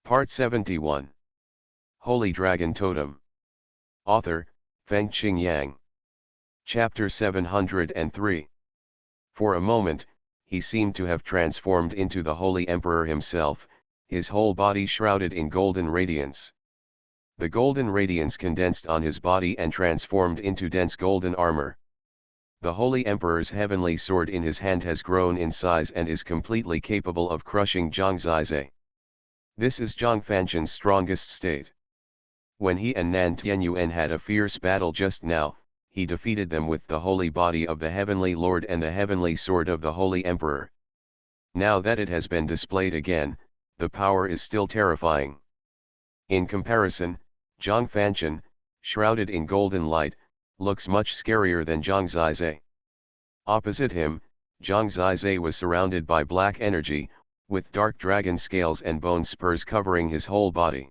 Part 71. Holy Dragon Totem. Author, Fengqing Yang. Chapter 703. For a moment, he seemed to have transformed into the Holy Emperor himself, his whole body shrouded in golden radiance. The golden radiance condensed on his body and transformed into dense golden armor. The Holy Emperor's heavenly sword in his hand has grown in size and is completely capable of crushing Zhang Zizai. This is Zhang Fanqian's strongest state. When he and Nan Tianyuan had a fierce battle just now, he defeated them with the holy body of the Heavenly Lord and the heavenly sword of the Holy Emperor. Now that it has been displayed again, the power is still terrifying. In comparison, Zhang Fanqian, shrouded in golden light, looks much scarier than Zhang Zizai. Opposite him, Zhang Zizai was surrounded by black energy, with dark dragon scales and bone spurs covering his whole body.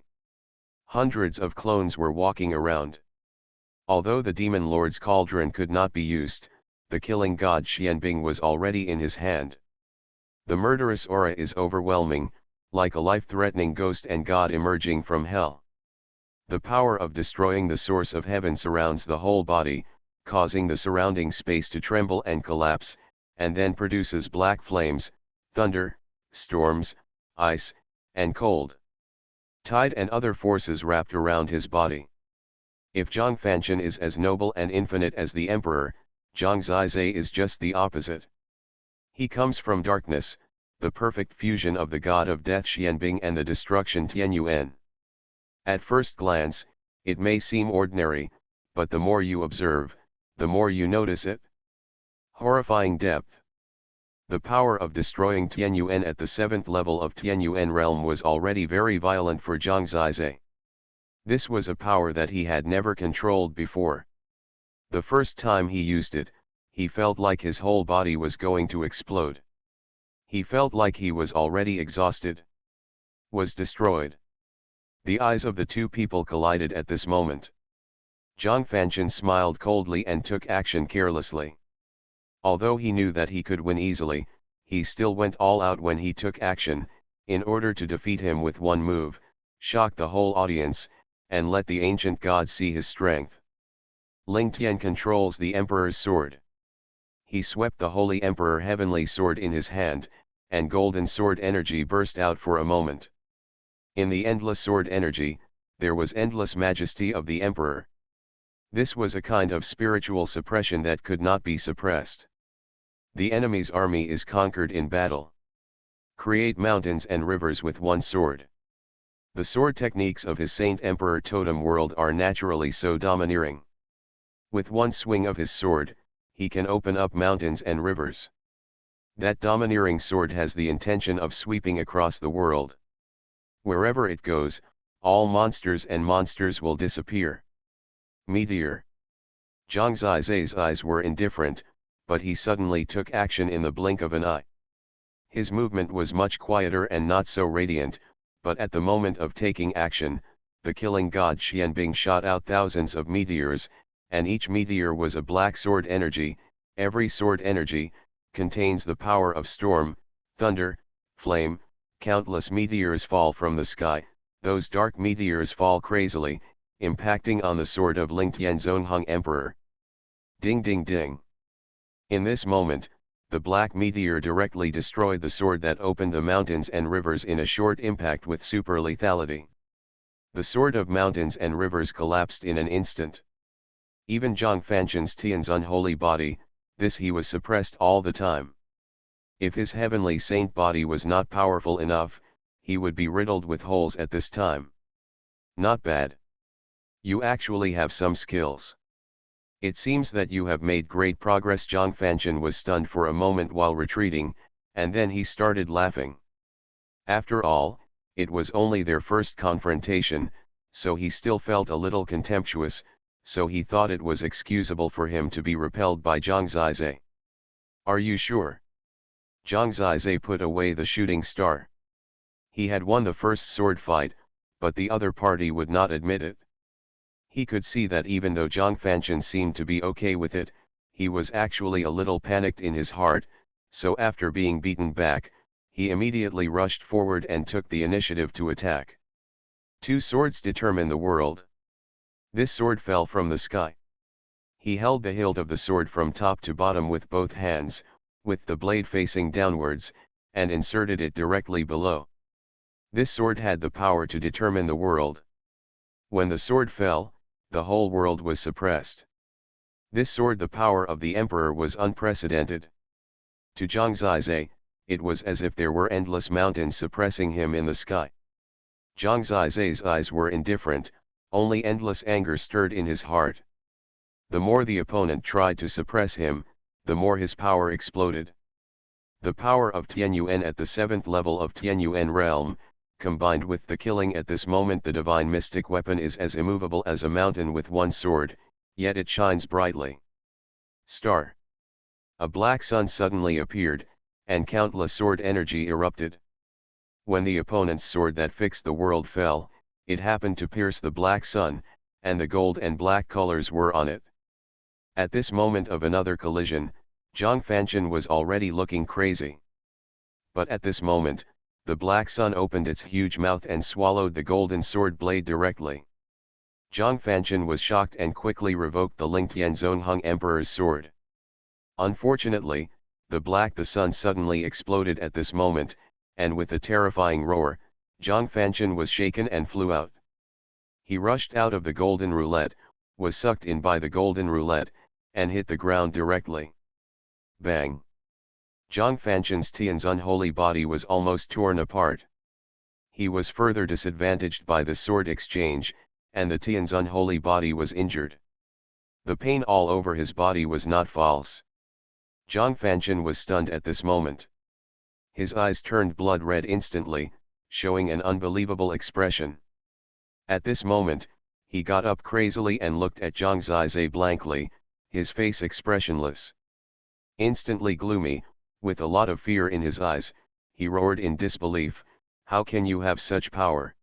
Hundreds of clones were walking around. Although the demon lord's cauldron could not be used, the killing god Xianbing was already in his hand. The murderous aura is overwhelming, like a life-threatening ghost and god emerging from hell. The power of destroying the source of heaven surrounds the whole body, causing the surrounding space to tremble and collapse, and then produces black flames, thunder, storms, ice, and cold. Tide and other forces wrapped around his body. If Zhang Fanqian is as noble and infinite as the Emperor, Zhang Zizai is just the opposite. He comes from darkness, the perfect fusion of the god of death Xianbing and the destruction Tianyuan. At first glance, it may seem ordinary, but the more you observe, the more you notice it. Horrifying depth. The power of destroying Tianyuan at the 7th level of Tianyuan realm was already very violent for Zhang Zizai. This was a power that he had never controlled before. The first time he used it, he felt like his whole body was going to explode. He felt like he was already exhausted. Was destroyed. The eyes of the two people collided at this moment. Zhang Fanqian smiled coldly and took action carelessly. Although he knew that he could win easily, he still went all out when he took action, in order to defeat him with one move, shock the whole audience, and let the ancient god see his strength. Ling Tian controls the Emperor's sword. He swept the Holy Emperor heavenly sword in his hand, and golden sword energy burst out for a moment. In the endless sword energy, there was endless majesty of the Emperor. This was a kind of spiritual suppression that could not be suppressed. The enemy's army is conquered in battle. Create mountains and rivers with one sword. The sword techniques of his Saint Emperor Totem world are naturally so domineering. With one swing of his sword, he can open up mountains and rivers. That domineering sword has the intention of sweeping across the world. Wherever it goes, all monsters and monsters will disappear. Meteor. Zhang Zizai's eyes were indifferent, but he suddenly took action in the blink of an eye. His movement was much quieter and not so radiant, but at the moment of taking action, the killing god Xianbing shot out thousands of meteors, and each meteor was a black sword energy. Every sword energy contains the power of storm, thunder, flame. Countless meteors fall from the sky. Those dark meteors fall crazily, impacting on the sword of Ling Tian Zonghong Emperor. Ding ding ding. In this moment, the black meteor directly destroyed the sword that opened the mountains and rivers in a short impact with super lethality. The sword of mountains and rivers collapsed in an instant. Even Zhang Fanqian's Tian's unholy body, this he was suppressed all the time. If his heavenly saint body was not powerful enough, he would be riddled with holes at this time. Not bad. You actually have some skills. It seems that you have made great progress. Zhang Fanqian was stunned for a moment while retreating, and then he started laughing. After all, it was only their first confrontation, so he still felt a little contemptuous, so he thought it was excusable for him to be repelled by Zhang Zizai. Are you sure? Zhang Zizai put away the shooting star. He had won the first sword fight, but the other party would not admit it. He could see that even though Zhang Fanqian seemed to be okay with it, he was actually a little panicked in his heart, so after being beaten back, he immediately rushed forward and took the initiative to attack. Two swords determine the world. This sword fell from the sky. He held the hilt of the sword from top to bottom with both hands, with the blade facing downwards, and inserted it directly below. This sword had the power to determine the world. When the sword fell, the whole world was suppressed. This sword, the power of the emperor, was unprecedented. To Zhang Zizai, it was as if there were endless mountains suppressing him in the sky. Zhang Zizai's eyes were indifferent, only endless anger stirred in his heart. The more the opponent tried to suppress him, the more his power exploded. The power of Tianyuan at the 7th level of Tianyuan realm, combined with the killing at this moment, the divine mystic weapon is as immovable as a mountain with one sword, yet it shines brightly. Star. A black sun suddenly appeared, and countless sword energy erupted. When the opponent's sword that fixed the world fell, it happened to pierce the black sun, and the gold and black colors were on it. At this moment of another collision, Zhang Fanchen was already looking crazy. But at this moment, the black sun opened its huge mouth and swallowed the golden sword blade directly. Zhang Fanchen was shocked and quickly revoked the Ling Tianzongheng Emperor's sword. Unfortunately, the sun suddenly exploded at this moment, and with a terrifying roar, Zhang Fanchen was shaken and flew out. He rushed out of the golden roulette, was sucked in by the golden roulette, and hit the ground directly. Bang! Zhang Fanchen's Tianzun holy body was almost torn apart. He was further disadvantaged by the sword exchange, and the Tianzun holy body was injured. The pain all over his body was not false. Zhang Fanchen was stunned at this moment. His eyes turned blood red instantly, showing an unbelievable expression. At this moment, he got up crazily and looked at Zhang Zizai blankly, his face expressionless. Instantly gloomy, with a lot of fear in his eyes, he roared in disbelief, "How can you have such power?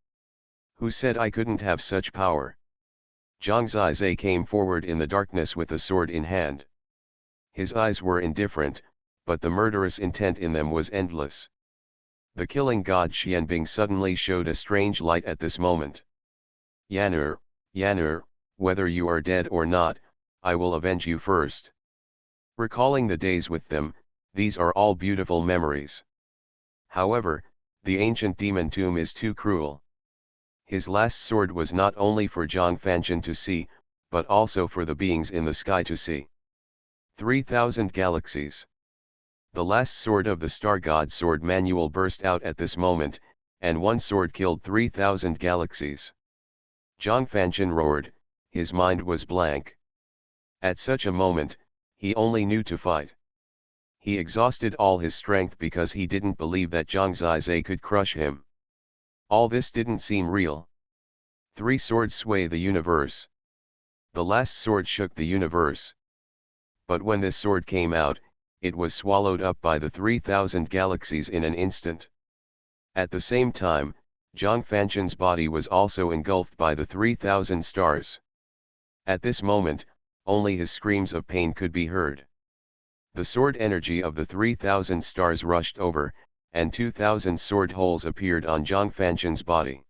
Who said I couldn't have such power?" Zhang Zizai came forward in the darkness with a sword in hand. His eyes were indifferent, but the murderous intent in them was endless. The killing god Xianbing suddenly showed a strange light at this moment. Yan'er, Yan'er, whether you are dead or not, I will avenge you first. Recalling the days with them, these are all beautiful memories. However, the ancient demon tomb is too cruel. His last sword was not only for Zhang Fanchen to see, but also for the beings in the sky to see. 3,000 galaxies. The last sword of the star god sword manual burst out at this moment, and one sword killed 3,000 galaxies. Zhang Fanchen roared, his mind was blank. At such a moment, he only knew to fight. He exhausted all his strength because he didn't believe that Zhang Zizai could crush him. All this didn't seem real. 3 swords sway the universe. The last sword shook the universe. But when this sword came out, it was swallowed up by the 3,000 galaxies in an instant. At the same time, Zhang Fanchen's body was also engulfed by the 3,000 stars. At this moment, only his screams of pain could be heard. The sword energy of the 3,000 stars rushed over, and 2,000 sword holes appeared on Zhang Fanchen's body.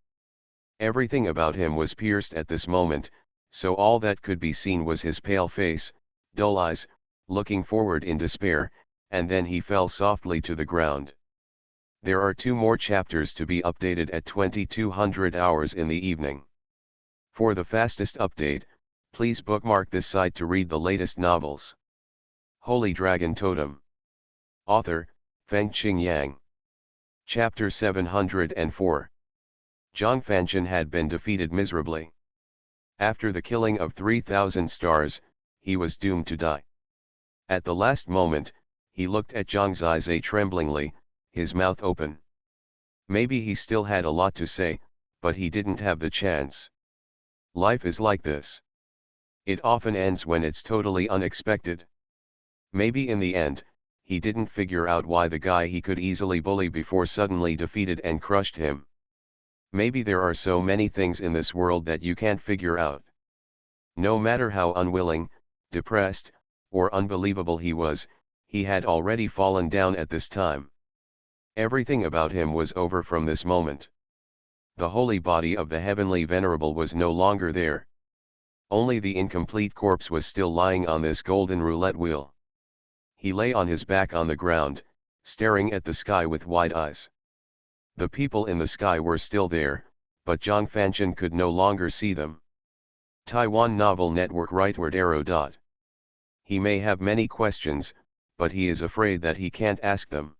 Everything about him was pierced at this moment, so all that could be seen was his pale face, dull eyes, looking forward in despair, and then he fell softly to the ground. There are 2 more chapters to be updated at 2200 hours in the evening. For the fastest update, please bookmark this site to read the latest novels. Holy Dragon Totem. Author, Fengqing Yang. Chapter 704. Zhang Fanchen had been defeated miserably. After the killing of 3,000 stars, he was doomed to die. At the last moment, he looked at Zhang Zizai tremblingly, his mouth open. Maybe he still had a lot to say, but he didn't have the chance. Life is like this. It often ends when it's totally unexpected. Maybe in the end, he didn't figure out why the guy he could easily bully before suddenly defeated and crushed him. Maybe there are so many things in this world that you can't figure out. No matter how unwilling, depressed, or unbelievable he was, he had already fallen down at this time. Everything about him was over from this moment. The holy body of the heavenly venerable was no longer there. Only the incomplete corpse was still lying on this golden roulette wheel. He lay on his back on the ground, staring at the sky with wide eyes. The people in the sky were still there, but Zhang Fanchen could no longer see them. Taiwan Novel Network rightward arrow. He may have many questions, but he is afraid that he can't ask them.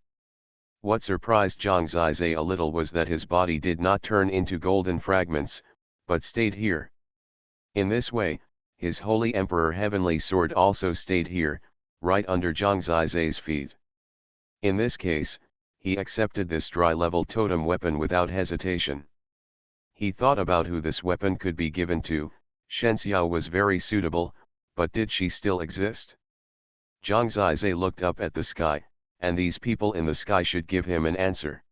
What surprised Zhang Zizai a little was that his body did not turn into golden fragments, but stayed here. In this way, his holy emperor heavenly sword also stayed here, right under Zhang Zizai's feet. In this case, he accepted this dry-level totem weapon without hesitation. He thought about who this weapon could be given to. Shen Xiao was very suitable, but did she still exist? Zhang Zizai looked up at the sky, and these people in the sky should give him an answer.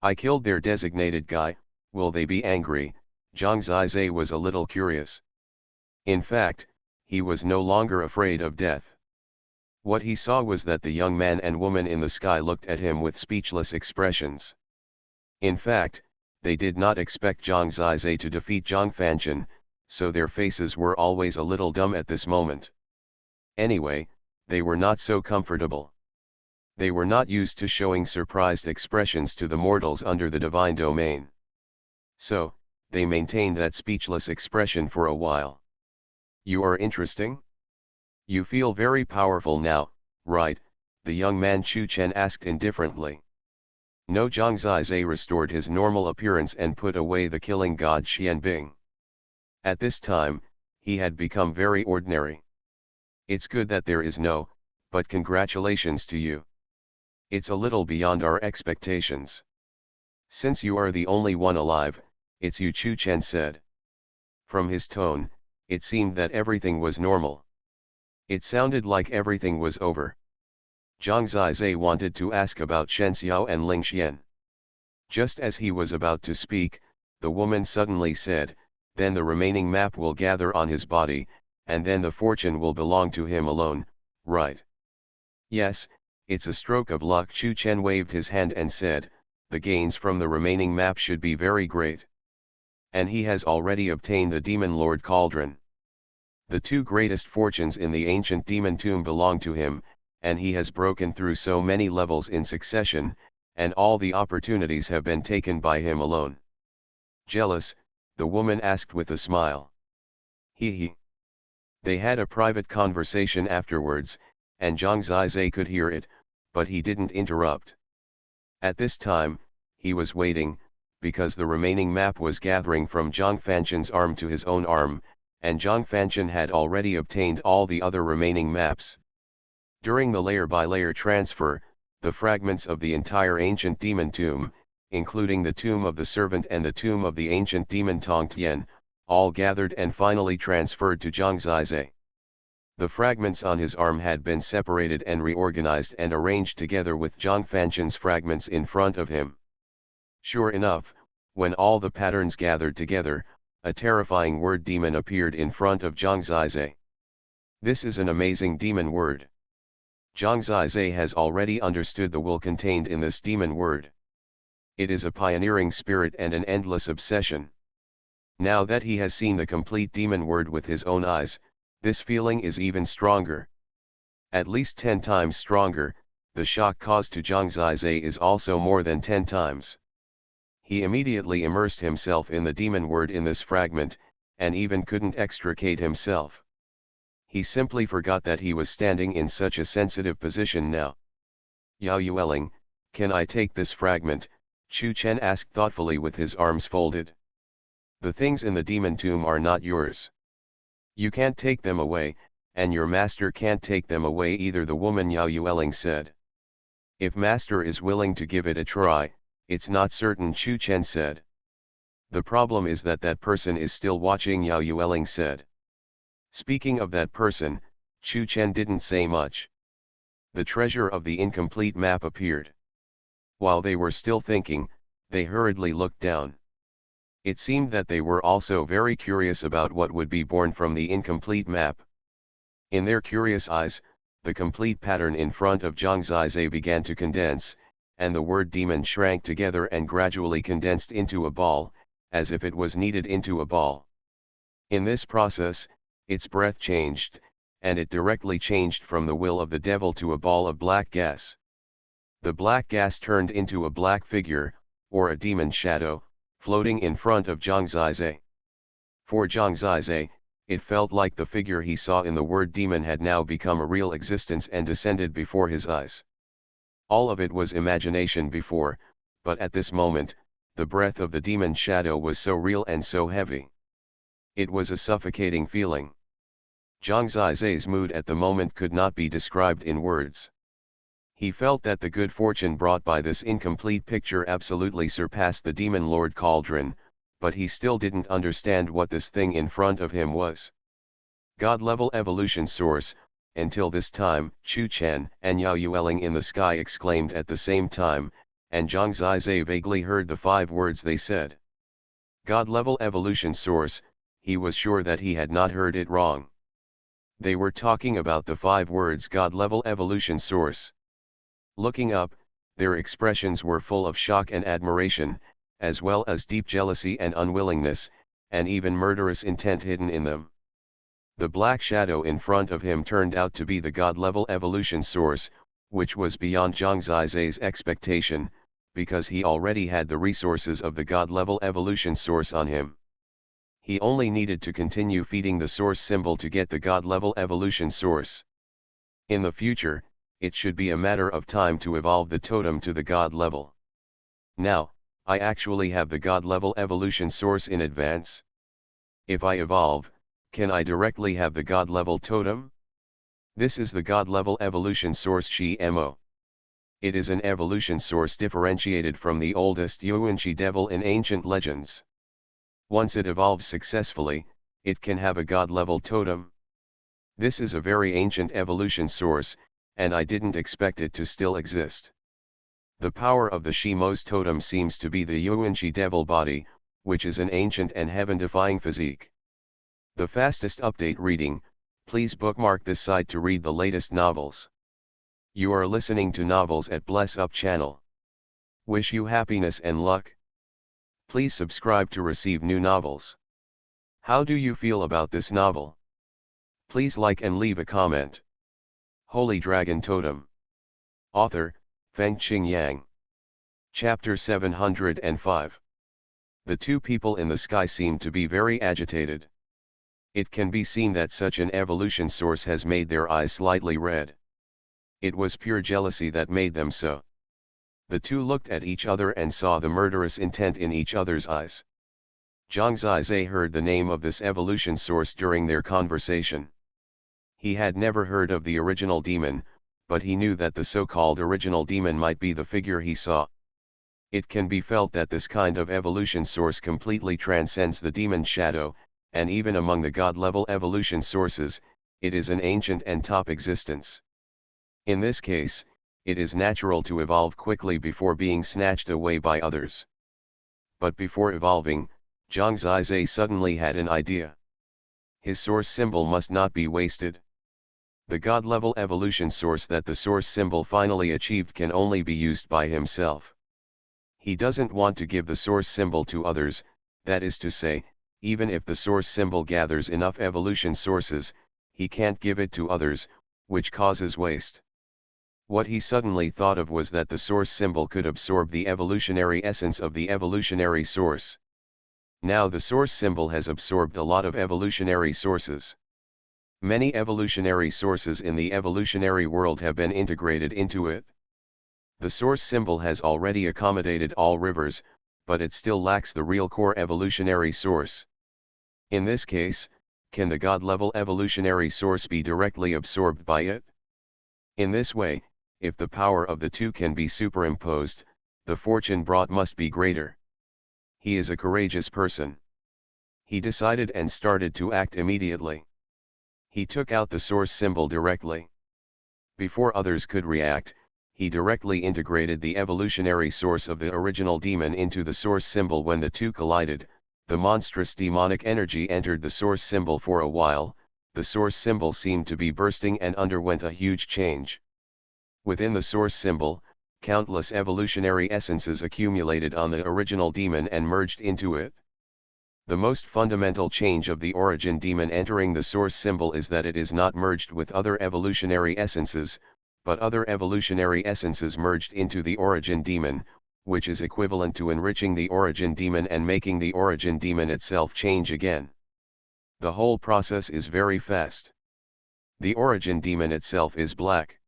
I killed their designated guy, will they be angry? Zhang Zizai was a little curious. In fact, he was no longer afraid of death. What he saw was that the young man and woman in the sky looked at him with speechless expressions. In fact, they did not expect Zhang Zizai to defeat Zhang Fanchen, so their faces were always a little dumb at this moment. Anyway, they were not so comfortable. They were not used to showing surprised expressions to the mortals under the divine domain. So, they maintained that speechless expression for a while. You are interesting? You feel very powerful now, right? The young man Chu Chen asked indifferently. No, Zhang Zizai restored his normal appearance and put away the killing god Xianbing. At this time, he had become very ordinary. It's good that there is no, but congratulations to you. It's a little beyond our expectations. Since you are the only one alive, it's you, Chu Chen said. From his tone, it seemed that everything was normal. It sounded like everything was over. Zhang Zizai wanted to ask about Shen Xiao and Ling Xian. Just as he was about to speak, the woman suddenly said, then the remaining map will gather on his body, and then the fortune will belong to him alone, right? Yes, it's a stroke of luck. Chu Chen waved his hand and said, the gains from the remaining map should be very great. And he has already obtained the Demon Lord Cauldron. The two greatest fortunes in the ancient demon tomb belong to him, and he has broken through so many levels in succession, and all the opportunities have been taken by him alone. Jealous? The woman asked with a smile. He. They had a private conversation afterwards, and Zhang Zizai could hear it, but he didn't interrupt. At this time, he was waiting, because the remaining map was gathering from Zhang Fanchen's arm to his own arm, and Zhang Fanchen had already obtained all the other remaining maps. During the layer-by-layer transfer, the fragments of the entire ancient demon tomb, including the tomb of the servant and the tomb of the ancient demon Tongtian, all gathered and finally transferred to Zhang Zizai. The fragments on his arm had been separated and reorganized and arranged together with Zhang Fanchen's fragments in front of him. Sure enough, when all the patterns gathered together, a terrifying word demon appeared in front of Zhang Zizai. This is an amazing demon word. Zhang Zizai has already understood the will contained in this demon word. It is a pioneering spirit and an endless obsession. Now that he has seen the complete demon word with his own eyes, this feeling is even stronger. At least 10 times stronger. The shock caused to Zhang Zizai is also more than 10 times. He immediately immersed himself in the demon word in this fragment, and even couldn't extricate himself. He simply forgot that he was standing in such a sensitive position now. Yao Yueling, can I take this fragment? Chu Chen asked thoughtfully with his arms folded. The things in the demon tomb are not yours. You can't take them away, and your master can't take them away either, the woman Yao Yueling said. If master is willing to give it a try, it's not certain, Chu Chen said. The problem is that that person is still watching, Yao Yueling said. Speaking of that person, Chu Chen didn't say much. The treasure of the incomplete map appeared. While they were still thinking, they hurriedly looked down. It seemed that they were also very curious about what would be born from the incomplete map. In their curious eyes, the complete pattern in front of Zhang Zizai began to condense, and the word demon shrank together and gradually condensed into a ball, as if it was kneaded into a ball. In this process, its breath changed, and it directly changed from the will of the devil to a ball of black gas. The black gas turned into a black figure, or a demon shadow, floating in front of Zhang Zizai. For Zhang Zizai, it felt like the figure he saw in the word demon had now become a real existence and descended before his eyes. All of it was imagination before, but at this moment, the breath of the demon shadow was so real and so heavy. It was a suffocating feeling. Zhang Zizai's mood at the moment could not be described in words. He felt that the good fortune brought by this incomplete picture absolutely surpassed the demon lord cauldron, but he still didn't understand what this thing in front of him was. God-level evolution source. Until this time, Chu Chen and Yao Yueling in the sky exclaimed at the same time, and Zhang Zizai vaguely heard the 5 words they said. God-level evolution source. He was sure that he had not heard it wrong. They were talking about the 5 words God-level evolution source. Looking up, their expressions were full of shock and admiration, as well as deep jealousy and unwillingness, and even murderous intent hidden in them. The black shadow in front of him turned out to be the God-level evolution source, which was beyond Zhang Zizai's expectation, because he already had the resources of the God-level evolution source on him. He only needed to continue feeding the source symbol to get the God-level evolution source. In the future, it should be a matter of time to evolve the totem to the God level. Now, I actually have the God level evolution source in advance. If I evolve, can I directly have the God level totem? This is the God level evolution source Chi-Mo. It is an evolution source differentiated from the oldest Yuanqi devil in ancient legends. Once it evolves successfully, it can have a God level totem. This is a very ancient evolution source, and I didn't expect it to still exist. The power of the Shimo's totem seems to be the Yuanqi devil body, which is an ancient and heaven-defying physique. The fastest update reading. Please bookmark this site to read the latest novels. You are listening to Novels at Bless Up channel. Wish you happiness and luck. Please subscribe to receive new novels. How do you feel about this novel? Please like and leave a comment. Holy Dragon Totem. Author, Fengqing Yang. Chapter 705. The 2 people in the sky seem to be very agitated. It can be seen that such an evolution source has made their eyes slightly red. It was pure jealousy that made them so. The 2 looked at each other and saw the murderous intent in each other's eyes. Zhang Zizai heard the name of this evolution source during their conversation. He had never heard of the original demon, but he knew that the so-called original demon might be the figure he saw. It can be felt that this kind of evolution source completely transcends the demon shadow, and even among the God-level evolution sources, it is an ancient and top existence. In this case, it is natural to evolve quickly before being snatched away by others. But before evolving, Zhang Zizai suddenly had an idea. His source symbol must not be wasted. The God-level evolution source that the source symbol finally achieved can only be used by himself. He doesn't want to give the source symbol to others, that is to say, even if the source symbol gathers enough evolution sources, he can't give it to others, which causes waste. What he suddenly thought of was that the source symbol could absorb the evolutionary essence of the evolutionary source. Now the source symbol has absorbed a lot of evolutionary sources. Many evolutionary sources in the evolutionary world have been integrated into it. The source symbol has already accommodated all rivers, but it still lacks the real core evolutionary source. In this case, can the God-level evolutionary source be directly absorbed by it? In this way, if the power of the 2 can be superimposed, the fortune brought must be greater. He is a courageous person. He decided and started to act immediately. He took out the source symbol directly. Before others could react, he directly integrated the evolutionary source of the original demon into the source symbol. When the 2 collided, the monstrous demonic energy entered the source symbol. For a while, the source symbol seemed to be bursting and underwent a huge change. Within the source symbol, countless evolutionary essences accumulated on the original demon and merged into it. The most fundamental change of the origin demon entering the source symbol is that it is not merged with other evolutionary essences, but other evolutionary essences merged into the origin demon, which is equivalent to enriching the origin demon and making the origin demon itself change again. The whole process is very fast. The origin demon itself is black.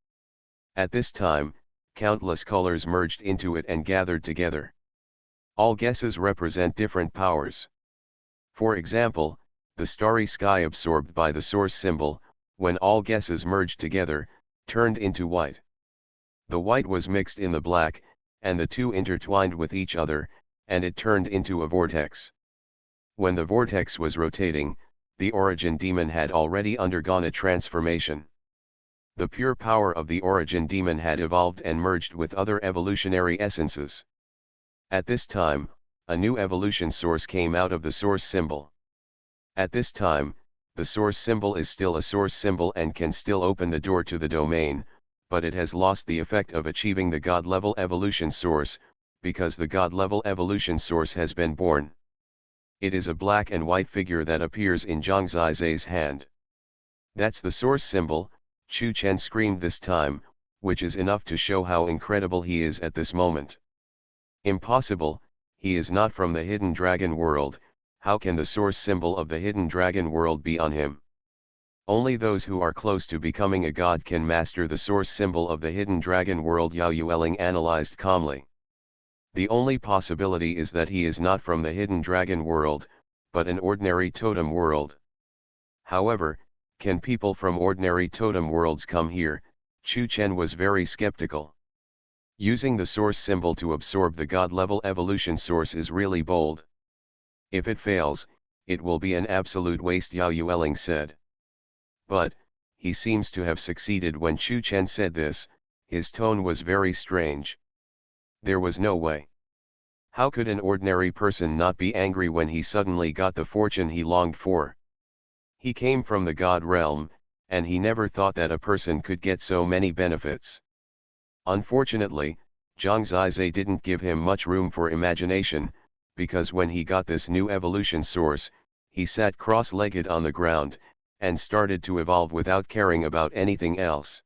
At this time, countless colors merged into it and gathered together. All guesses represent different powers. For example, the starry sky absorbed by the source symbol, when all guesses merged together, turned into white. The white was mixed in the black, and the two intertwined with each other, and it turned into a vortex. When the vortex was rotating, the origin demon had already undergone a transformation. The pure power of the origin demon had evolved and merged with other evolutionary essences. At this time, a new evolution source came out of the source symbol. At this time, the source symbol is still a source symbol and can still open the door to the domain, but it has lost the effect of achieving the God-level evolution source, because the God-level evolution source has been born. It is a black and white figure that appears in Zhang Zizai's hand. That's the source symbol, Chu Chen screamed this time, which is enough to show how incredible he is at this moment. Impossible, he is not from the hidden dragon world. How can the source symbol of the hidden dragon world be on him? Only those who are close to becoming a god can master the source symbol of the hidden dragon world, Yao Yueling analyzed calmly. The only possibility is that he is not from the hidden dragon world, but an ordinary totem world. However, can people from ordinary totem worlds come here? Chu Chen was very skeptical. Using the source symbol to absorb the god-level evolution source is really bold. If it fails, it will be an absolute waste, Yao Yueling said. But, he seems to have succeeded. When Chu Chen said this, his tone was very strange. There was no way. How could an ordinary person not be angry when he suddenly got the fortune he longed for? He came from the god realm, and he never thought that a person could get so many benefits. Unfortunately, Zhang Zizai didn't give him much room for imagination, because when he got this new evolution source, he sat cross-legged on the ground, and started to evolve without caring about anything else.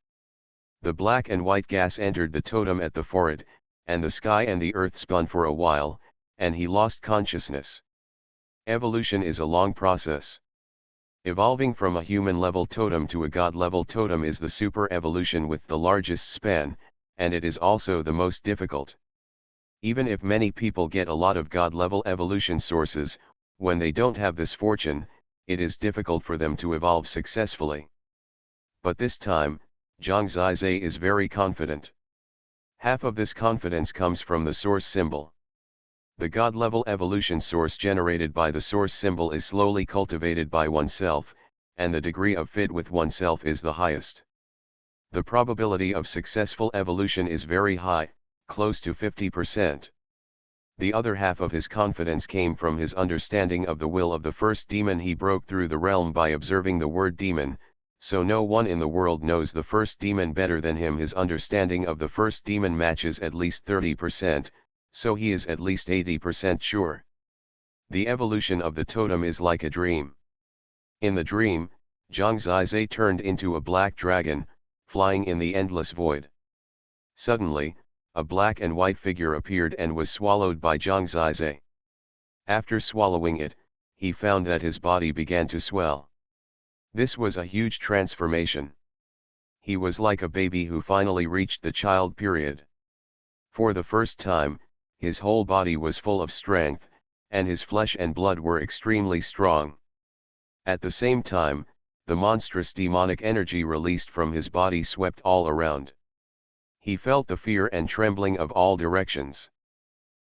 The black and white gas entered the totem at the forehead, and the sky and the earth spun for a while, and he lost consciousness. Evolution is a long process. Evolving from a human-level totem to a god-level totem is the super evolution with the largest span, and it is also the most difficult. Even if many people get a lot of god-level evolution sources, when they don't have this fortune, it is difficult for them to evolve successfully. But this time, Zhang Zizai is very confident. Half of this confidence comes from the source symbol. The god-level evolution source generated by the source symbol is slowly cultivated by oneself, and the degree of fit with oneself is the highest. The probability of successful evolution is very high, close to 50%. The other half of his confidence came from his understanding of the will of the first demon. He broke through the realm by observing the word demon, so no one in the world knows the first demon better than him. His understanding of the first demon matches at least 30%, so he is at least 80% sure. The evolution of the totem is like a dream. In the dream, Zhang Zizai turned into a black dragon, flying in the endless void. Suddenly, a black and white figure appeared and was swallowed by Zhang Zizai. After swallowing it, he found that his body began to swell. This was a huge transformation. He was like a baby who finally reached the child period. For the first time, his whole body was full of strength, and his flesh and blood were extremely strong. At the same time, the monstrous demonic energy released from his body swept all around. He felt the fear and trembling of all directions.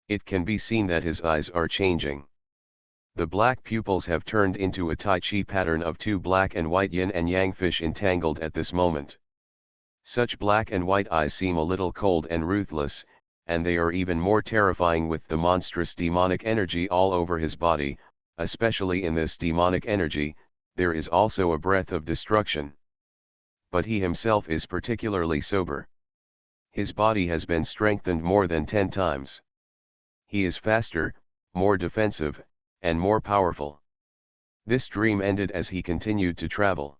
It can be seen that his eyes are changing. The black pupils have turned into a Tai Chi pattern of two black and white yin and yang fish entangled at this moment. Such black and white eyes seem a little cold and ruthless, and they are even more terrifying with the monstrous demonic energy all over his body. Especially in this demonic energy, there is also a breath of destruction. But he himself is particularly sober. His body has been strengthened more than 10 times. He is faster, more defensive, and more powerful. This dream ended as he continued to travel.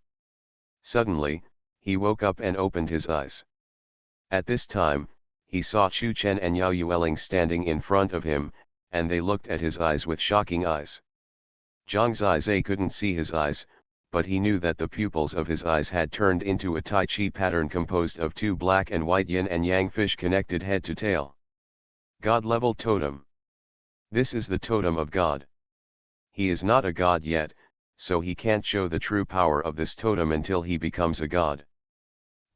Suddenly, he woke up and opened his eyes. At this time, he saw Chu Chen and Yao Yueling standing in front of him, and they looked at his eyes with shocking eyes. Zhang Zizai couldn't see his eyes, but he knew that the pupils of his eyes had turned into a Tai Chi pattern composed of two black and white yin and yang fish connected head to tail. God-level totem. This is the totem of God. He is not a god yet, so he can't show the true power of this totem until he becomes a god.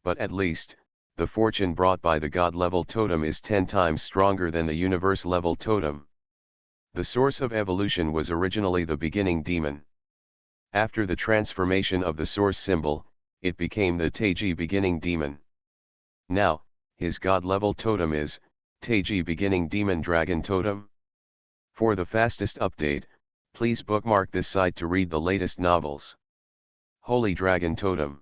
But at least, the fortune brought by the god-level totem is 10 times stronger than the universe-level totem. The source of evolution was originally the beginning demon. After the transformation of the source symbol, it became the Taiji beginning demon. Now, his god-level totem is Taiji beginning demon dragon totem. For the fastest update, please bookmark this site to read the latest novels. Holy Dragon Totem.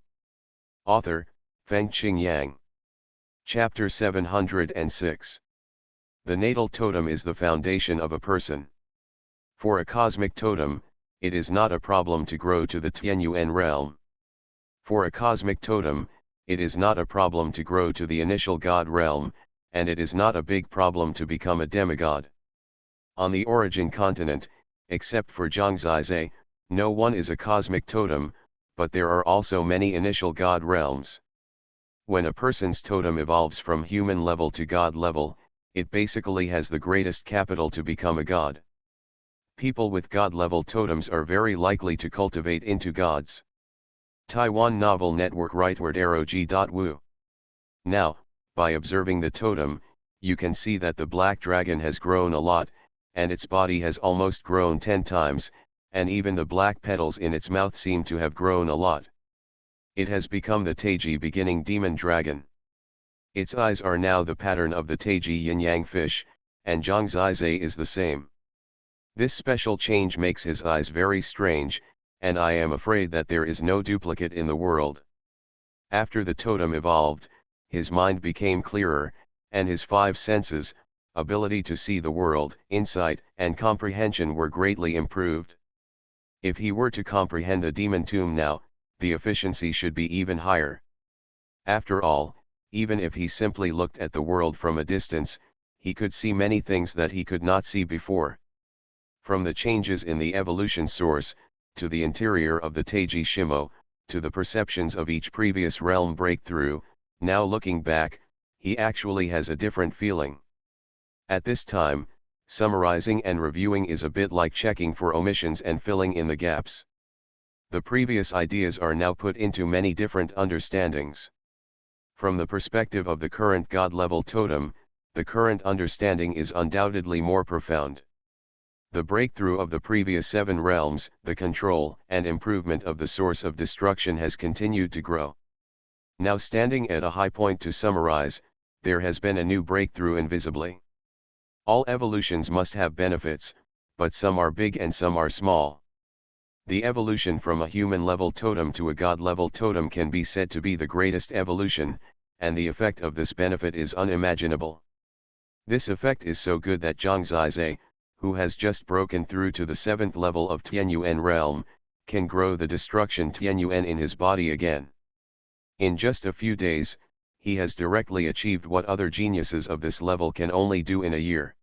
Author, Fengqing Yang. Chapter 706. The natal totem is the foundation of a person. For a cosmic totem, it is not a problem to grow to the Tianyuan realm. For a cosmic totem, it is not a problem to grow to the initial god realm, and it is not a big problem to become a demigod. On the origin continent, except for Zhang Zizai, no one is a cosmic totem, but there are also many initial god realms. When a person's totem evolves from human level to god level, it basically has the greatest capital to become a god. People with god-level totems are very likely to cultivate into gods. Taiwan Novel Network Rightward Arrow G.Wu. Now, by observing the totem, you can see that the black dragon has grown a lot, and its body has almost grown 10 times, and even the black petals in its mouth seem to have grown a lot. It has become the Taiji beginning demon dragon. Its eyes are now the pattern of the Taiji yin-yang fish, and Zhang Zizai is the same. This special change makes his eyes very strange, and I am afraid that there is no duplicate in the world. After the totem evolved, his mind became clearer, and his 5 senses, ability to see the world, insight, and comprehension were greatly improved. If he were to comprehend the demon tomb now, the efficiency should be even higher. After all, even if he simply looked at the world from a distance, he could see many things that he could not see before. From the changes in the evolution source, to the interior of the Taiji Shimo, to the perceptions of each previous realm breakthrough, now looking back, he actually has a different feeling. At this time, summarizing and reviewing is a bit like checking for omissions and filling in the gaps. The previous ideas are now put into many different understandings. From the perspective of the current god-level totem, the current understanding is undoubtedly more profound. The breakthrough of the previous 7 realms, the control and improvement of the source of destruction has continued to grow. Now standing at a high point to summarize, there has been a new breakthrough invisibly. All evolutions must have benefits, but some are big and some are small. The evolution from a human-level totem to a god-level totem can be said to be the greatest evolution, and the effect of this benefit is unimaginable. This effect is so good that Zhang Zizai, who has just broken through to the 7th level of Tianyuan realm, can grow the destruction Tianyuan in his body again. In just a few days, he has directly achieved what other geniuses of this level can only do in a year.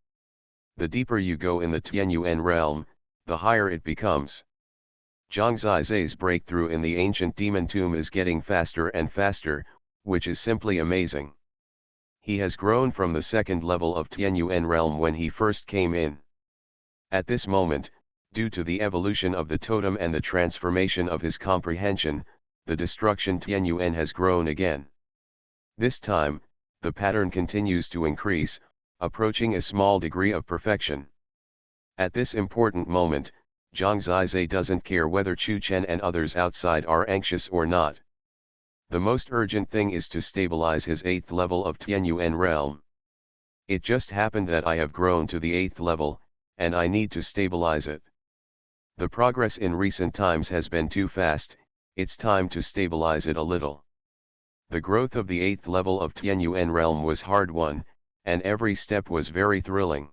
The deeper you go in the Tianyuan realm, the higher it becomes. Zhang Zizai's breakthrough in the ancient demon tomb is getting faster and faster, which is simply amazing. He has grown from the 2nd level of Tianyuan realm when he first came in. At this moment, due to the evolution of the totem and the transformation of his comprehension, the destruction Tianyuan has grown again. This time, the pattern continues to increase, approaching a small degree of perfection. At this important moment, Zhang Zizai doesn't care whether Chu Chen and others outside are anxious or not. The most urgent thing is to stabilize his 8th level of Tianyuan realm. It just happened that I have grown to the 8th level, and I need to stabilize it. The progress in recent times has been too fast, it's time to stabilize it a little. The growth of the 8th level of Tianyuan realm was hard won, and every step was very thrilling.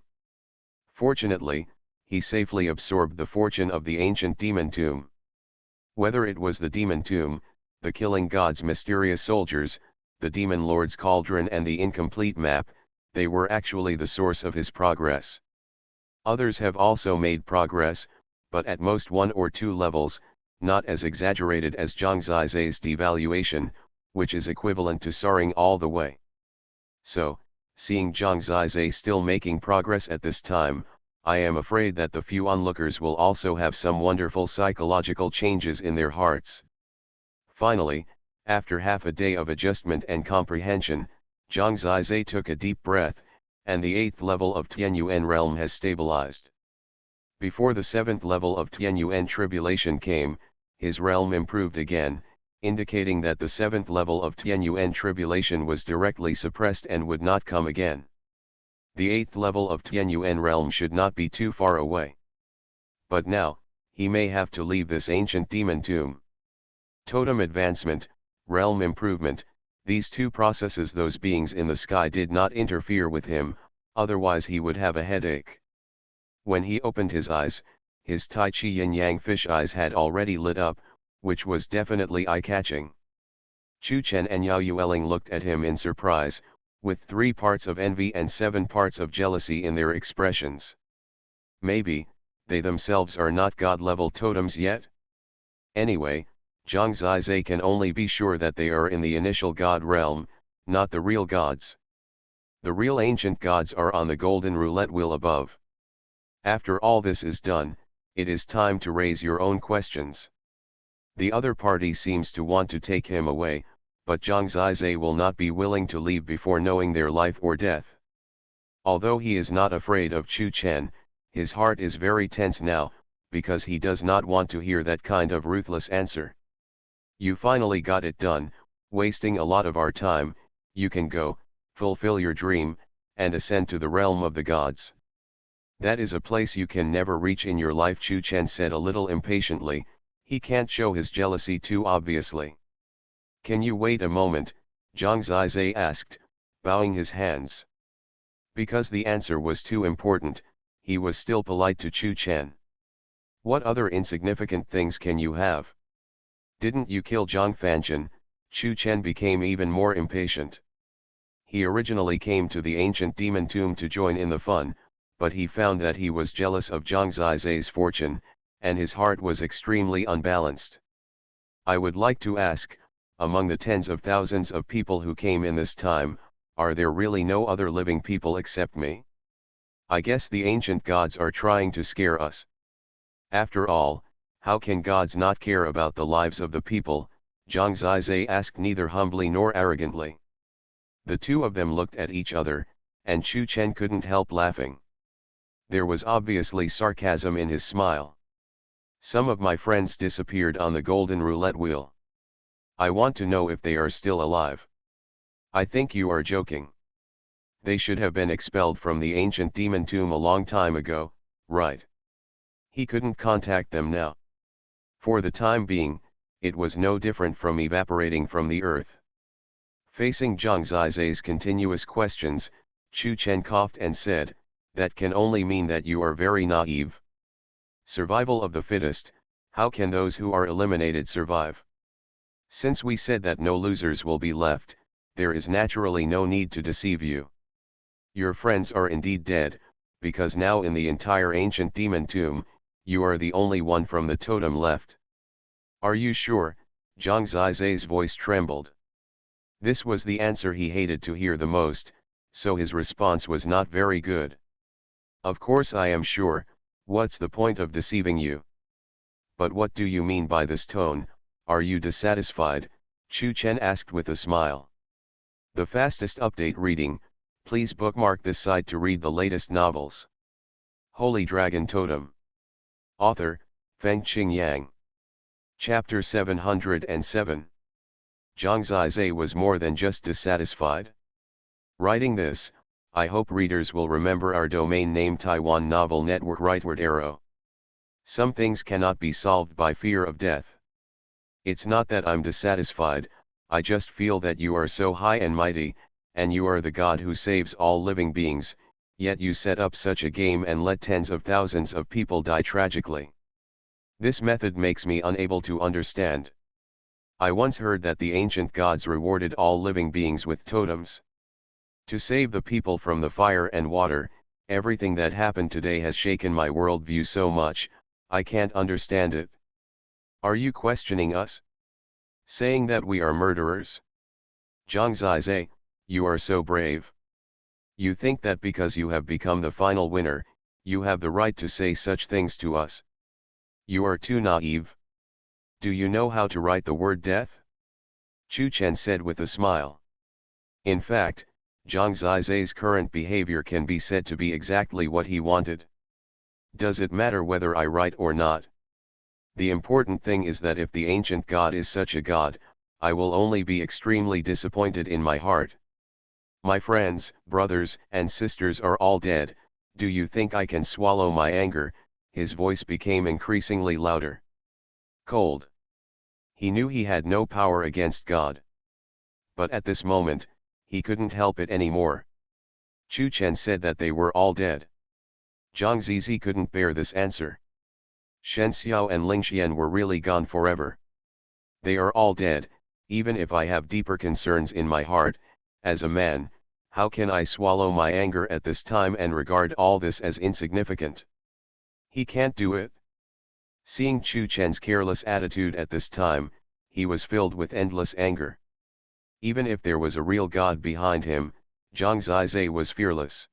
Fortunately, he safely absorbed the fortune of the ancient demon tomb. Whether it was the demon tomb, the killing god's mysterious soldiers, the demon lord's cauldron and the incomplete map, they were actually the source of his progress. Others have also made progress, but at most 1 or 2 levels, not as exaggerated as Zhang Zizai's devaluation, which is equivalent to soaring all the way. So, seeing Zhang Zizai still making progress at this time, I am afraid that the few onlookers will also have some wonderful psychological changes in their hearts. Finally, after half a day of adjustment and comprehension, Zhang Zizai took a deep breath, and the 8th level of Tianyuan realm has stabilized. Before the 7th level of Tianyuan tribulation came, his realm improved again, indicating that the 7th level of Tianyuan tribulation was directly suppressed and would not come again. The 8th level of Tianyuan realm should not be too far away. But now, he may have to leave this ancient demon tomb. Totem advancement, realm improvement, these two processes, those beings in the sky did not interfere with him, otherwise he would have a headache. When he opened his eyes, his Tai Chi yin-yang fish eyes had already lit up, which was definitely eye-catching. Chu Chen and Yao Yueling looked at him in surprise, with 3 parts of envy and 7 parts of jealousy in their expressions. Maybe, they themselves are not god-level totems yet? Anyway, Zhang Zizai can only be sure that they are in the initial god realm, not the real gods. The real ancient gods are on the golden roulette wheel above. After all this is done, it is time to raise your own questions. The other party seems to want to take him away, but Zhang Zizai will not be willing to leave before knowing their life or death. Although he is not afraid of Chu Chen, his heart is very tense now, because he does not want to hear that kind of ruthless answer. You finally got it done, wasting a lot of our time, you can go, fulfill your dream, and ascend to the realm of the gods. That is a place you can never reach in your life, Chu Chen said a little impatiently. He can't show his jealousy too obviously. Can you wait a moment? Zhang Zizai asked, bowing his hands. Because the answer was too important, he was still polite to Chu Chen. What other insignificant things can you have? Didn't you kill Zhang Fanchen? Chu Chen became even more impatient. He originally came to the ancient demon tomb to join in the fun, but he found that he was jealous of Zhang Zizai's fortune, and his heart was extremely unbalanced. I would like to ask, among the tens of thousands of people who came in this time, are there really no other living people except me? I guess the ancient gods are trying to scare us. After all, how can gods not care about the lives of the people? Zhang Zizai asked neither humbly nor arrogantly. The two of them looked at each other, and Chu Chen couldn't help laughing. There was obviously sarcasm in his smile. Some of my friends disappeared on the golden roulette wheel. I want to know if they are still alive. I think you are joking. They should have been expelled from the ancient demon tomb a long time ago, right? He couldn't contact them now. For the time being, it was no different from evaporating from the earth. Facing Zhang Zizai's continuous questions, Chu Chen coughed and said, that can only mean that you are very naive. Survival of the fittest, how can those who are eliminated survive? Since we said that no losers will be left, there is naturally no need to deceive you. Your friends are indeed dead, because now in the entire ancient demon tomb, you are the only one from the totem left. Are you sure? Zhang Zizai's voice trembled. This was the answer he hated to hear the most, so his response was not very good. Of course I am sure. What's the point of deceiving you? But what do you mean by this tone? Are you dissatisfied? Chu Chen asked with a smile. The fastest update reading, please bookmark this site to read the latest novels. Holy Dragon Totem. Author, Fengqing Yang. Chapter 707. Zhang Zizai was more than just dissatisfied. Writing this, I hope readers will remember our domain name Taiwan Novel Network rightward arrow. Some things cannot be solved by fear of death. It's not that I'm dissatisfied, I just feel that you are so high and mighty, and you are the God who saves all living beings, Yet you set up such a game and let tens of thousands of people die tragically. This method makes me unable to understand. I once heard that the ancient gods rewarded all living beings with totems. To save the people from the fire and water, everything that happened today has shaken my worldview so much, I can't understand it. Are you questioning us? Saying that we are murderers? Zhang Zizai, you are so brave. You think that because you have become the final winner, you have the right to say such things to us. You are too naive. Do you know how to write the word death? Chu Chen said with a smile. In fact, Zhang Zizai's current behavior can be said to be exactly what he wanted. Does it matter whether I write or not? The important thing is that if the ancient god is such a god, I will only be extremely disappointed in my heart. My friends, brothers, and sisters are all dead. Do you think I can swallow my anger? His voice became increasingly louder. Cold. He knew he had no power against God. But at this moment, he couldn't help it anymore. Chu Chen said that they were all dead. Zhang Zizi couldn't bear this answer. Shen Xiao and Ling Xian were really gone forever. They are all dead. Even if I have deeper concerns in my heart, as a man, how can I swallow my anger at this time and regard all this as insignificant? He can't do it. Seeing Chu Chen's careless attitude at this time, he was filled with endless anger. Even if there was a real God behind him, Zhang Zizai was fearless.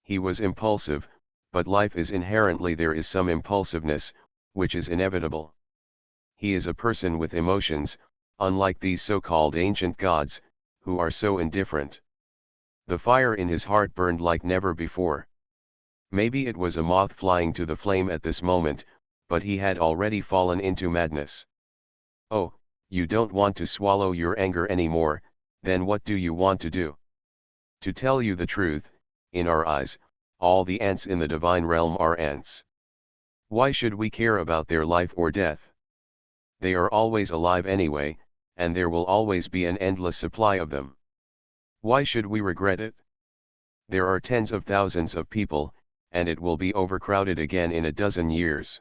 He was impulsive, but life is inherently there is some impulsiveness, which is inevitable. He is a person with emotions, unlike these so-called ancient gods, who are so indifferent. The fire in his heart burned like never before. Maybe it was a moth flying to the flame at this moment, but he had already fallen into madness. Oh, you don't want to swallow your anger anymore, then what do you want to do? To tell you the truth, in our eyes, all the ants in the divine realm are ants. Why should we care about their life or death? They are always alive anyway, and there will always be an endless supply of them. Why should we regret it? There are tens of thousands of people, and it will be overcrowded again in a dozen years.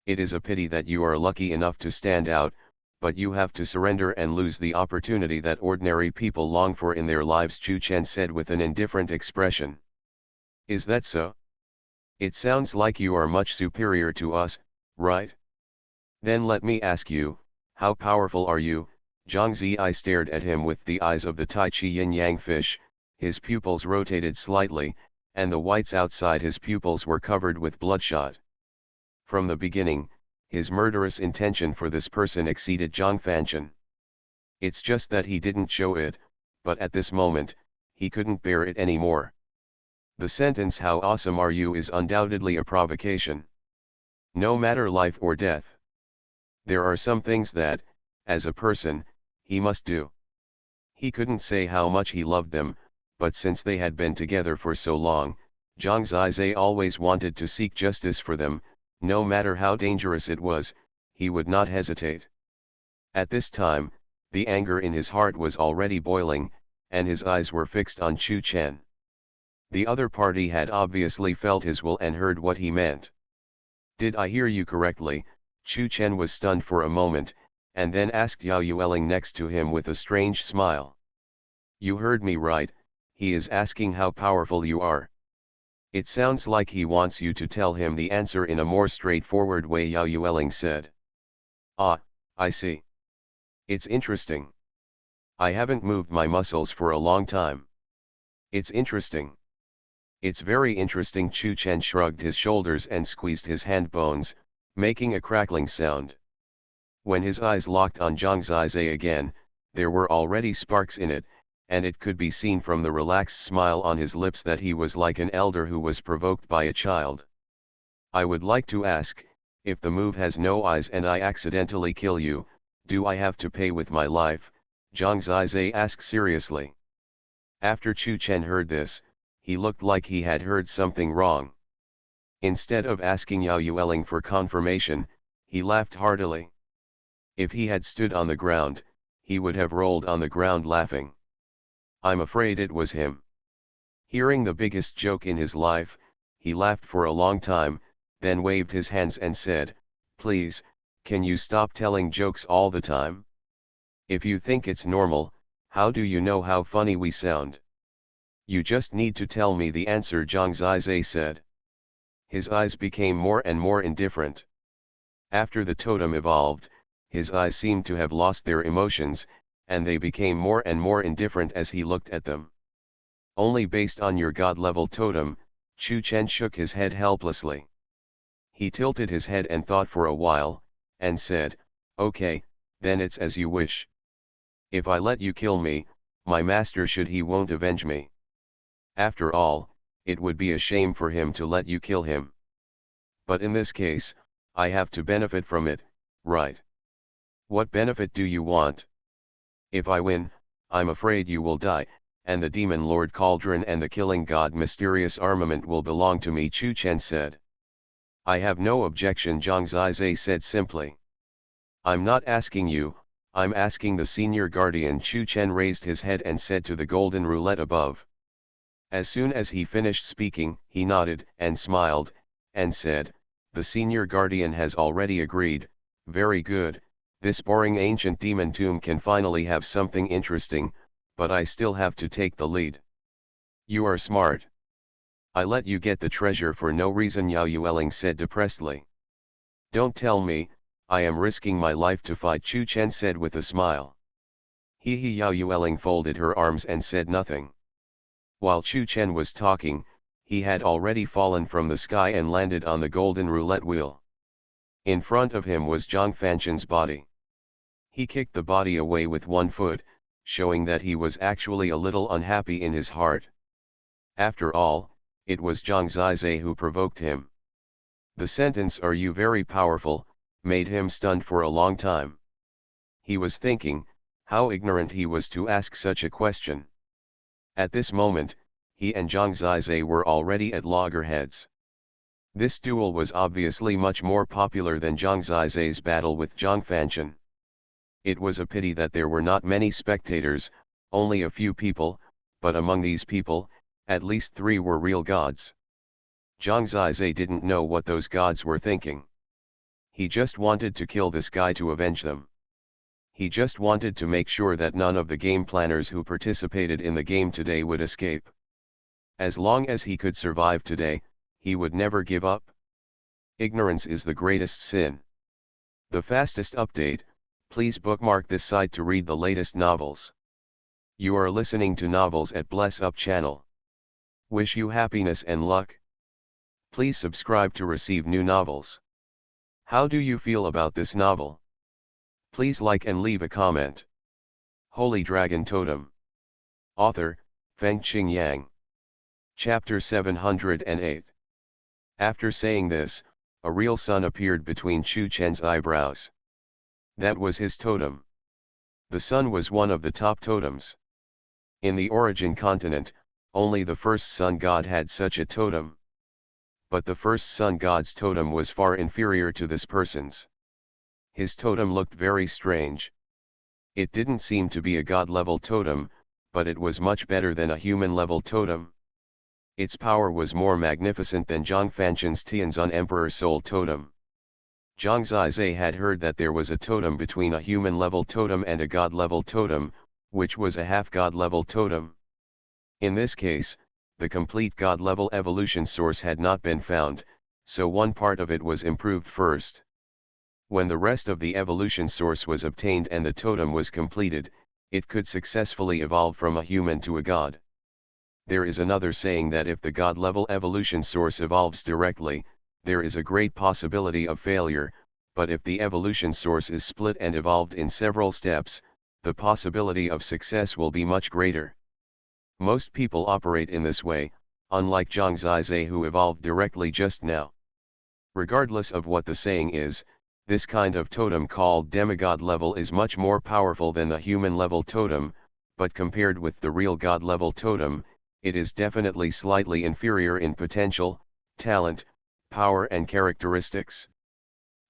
It is a pity that you are lucky enough to stand out, but you have to surrender and lose the opportunity that ordinary people long for in their lives, Chu Chen said with an indifferent expression. Is that so? It sounds like you are much superior to us, right? Then let me ask you, how powerful are you? Zhang Ziyi stared at him with the eyes of the Tai Chi yin-yang fish, his pupils rotated slightly, and the whites outside his pupils were covered with bloodshot. From the beginning, his murderous intention for this person exceeded Zhang Fanchen. It's just that he didn't show it, but at this moment, he couldn't bear it anymore. The sentence "how awesome are you" is undoubtedly a provocation. No matter life or death. There are some things that, as a person, he must do. He couldn't say how much he loved them, but since they had been together for so long, Zhang Zizai always wanted to seek justice for them. No matter how dangerous it was, he would not hesitate. At this time, the anger in his heart was already boiling, and his eyes were fixed on Chu Chen. The other party had obviously felt his will and heard what he meant. Did I hear you correctly? Chu Chen was stunned for a moment, and then asked Yao Yueling next to him with a strange smile. You heard me right, he is asking how powerful you are. It sounds like he wants you to tell him the answer in a more straightforward way, Yao Yueling said. Ah, I see. It's interesting. I haven't moved my muscles for a long time. It's interesting. It's very interesting. Chu Chen shrugged his shoulders and squeezed his hand bones, making a crackling sound. When his eyes locked on Zhang Zizai again, there were already sparks in it, and it could be seen from the relaxed smile on his lips that he was like an elder who was provoked by a child. I would like to ask, if the move has no eyes and I accidentally kill you, do I have to pay with my life? Zhang Zizai asked seriously. After Chu Chen heard this, he looked like he had heard something wrong. Instead of asking Yao Yueling for confirmation, he laughed heartily. If he had stood on the ground, he would have rolled on the ground laughing. I'm afraid it was him. Hearing the biggest joke in his life, he laughed for a long time, then waved his hands and said, "Please, can you stop telling jokes all the time? If you think it's normal, how do you know how funny we sound? You just need to tell me the answer," Zhang Zizai said. His eyes became more and more indifferent. After the totem evolved, his eyes seemed to have lost their emotions, and they became more and more indifferent as he looked at them. "Only based on your god-level totem," Chu Chen shook his head helplessly. He tilted his head and thought for a while, and said, "Okay, then it's as you wish. If I let you kill me, my master he won't avenge me. After all, it would be a shame for him to let you kill him. But in this case, I have to benefit from it, right? What benefit do you want? If I win, I'm afraid you will die, and the Demon Lord Cauldron and the Killing God Mysterious Armament will belong to me," Chu Chen said. "I have no objection," Zhang Zizai said simply. "I'm not asking you, I'm asking the senior guardian." Chu Chen raised his head and said to the golden roulette above. As soon as he finished speaking, he nodded and smiled, and said, "The senior guardian has already agreed. Very good, this boring ancient demon tomb can finally have something interesting, but I still have to take the lead." "You are smart. I let you get the treasure for no reason," Yao Yueling said depressedly. "Don't tell me, I am risking my life to fight," Chu Chen said with a smile. Yao Yueling folded her arms and said nothing. While Chu Chen was talking, he had already fallen from the sky and landed on the golden roulette wheel. In front of him was Zhang Fanchun's body. He kicked the body away with one foot, showing that he was actually a little unhappy in his heart. After all, it was Zhang Zizai who provoked him. The sentence "Are you very powerful?" made him stunned for a long time. He was thinking, how ignorant he was to ask such a question. At this moment, he and Zhang Zizai were already at loggerheads. This duel was obviously much more popular than Zhang Zizai's battle with Zhang Fanchun. It was a pity that there were not many spectators, only a few people, but among these people, at least 3 were real gods. Zhang Zizai didn't know what those gods were thinking. He just wanted to kill this guy to avenge them. He just wanted to make sure that none of the game planners who participated in the game today would escape. As long as he could survive today, he would never give up. Ignorance is the greatest sin. The fastest update, please bookmark this site to read the latest novels. You are listening to Novels at Bless Up channel. Wish you happiness and luck. Please subscribe to receive new novels. How do you feel about this novel? Please like and leave a comment. Holy Dragon Totem. Author, Fengqing Yang. Chapter 708. After saying this, a real sun appeared between Chu Chen's eyebrows. That was his totem. The sun was one of the top totems. In the origin continent, only the first sun god had such a totem. But the first sun god's totem was far inferior to this person's. His totem looked very strange. It didn't seem to be a god-level totem, but it was much better than a human-level totem. Its power was more magnificent than Zhang Fanchun's Tianzun Emperor Soul Totem. Zhang Zizai had heard that there was a totem between a human-level totem and a god-level totem, which was a half-god-level totem. In this case, the complete god-level evolution source had not been found, so one part of it was improved first. When the rest of the evolution source was obtained and the totem was completed, it could successfully evolve from a human to a god. There is another saying that if the god-level evolution source evolves directly, there is a great possibility of failure, but if the evolution source is split and evolved in several steps, the possibility of success will be much greater. Most people operate in this way, unlike Zhang Zizai who evolved directly just now. Regardless of what the saying is, this kind of totem called demigod level is much more powerful than the human level totem, but compared with the real god level totem, it is definitely slightly inferior in potential, talent, power and characteristics.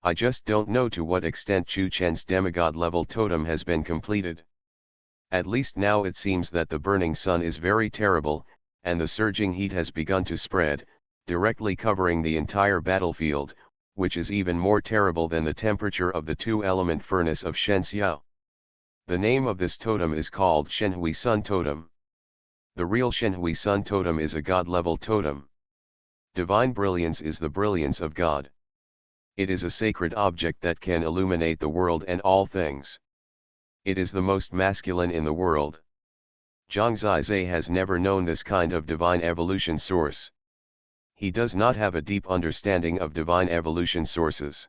I just don't know to what extent Chu Chen's demigod level totem has been completed. At least now it seems that the burning sun is very terrible, and the surging heat has begun to spread, directly covering the entire battlefield, which is even more terrible than the temperature of the two-element furnace of Shenxiao. The name of this totem is called Shenhui Sun Totem. The real Shenhui Sun Totem is a God-level totem. Divine brilliance is the brilliance of God. It is a sacred object that can illuminate the world and all things. It is the most masculine in the world. Zhang Zizai has never known this kind of divine evolution source. He does not have a deep understanding of divine evolution sources.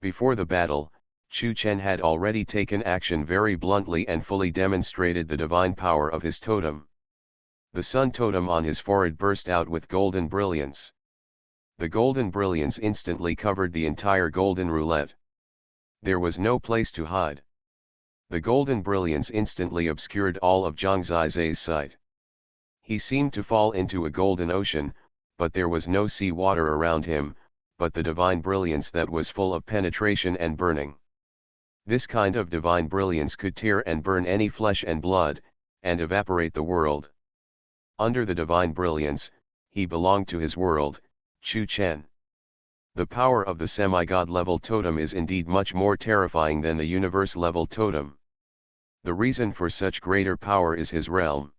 Before the battle, Chu Chen had already taken action very bluntly and fully demonstrated the divine power of his totem. The sun totem on his forehead burst out with golden brilliance. The golden brilliance instantly covered the entire golden roulette. There was no place to hide. The golden brilliance instantly obscured all of Zhang Zizai's sight. He seemed to fall into a golden ocean, but there was no sea water around him, but the divine brilliance that was full of penetration and burning. This kind of divine brilliance could tear and burn any flesh and blood, and evaporate the world. Under the divine brilliance, he belonged to his world, Chu Chen. The power of the semi-god level totem is indeed much more terrifying than the universe level totem. The reason for such greater power is his realm.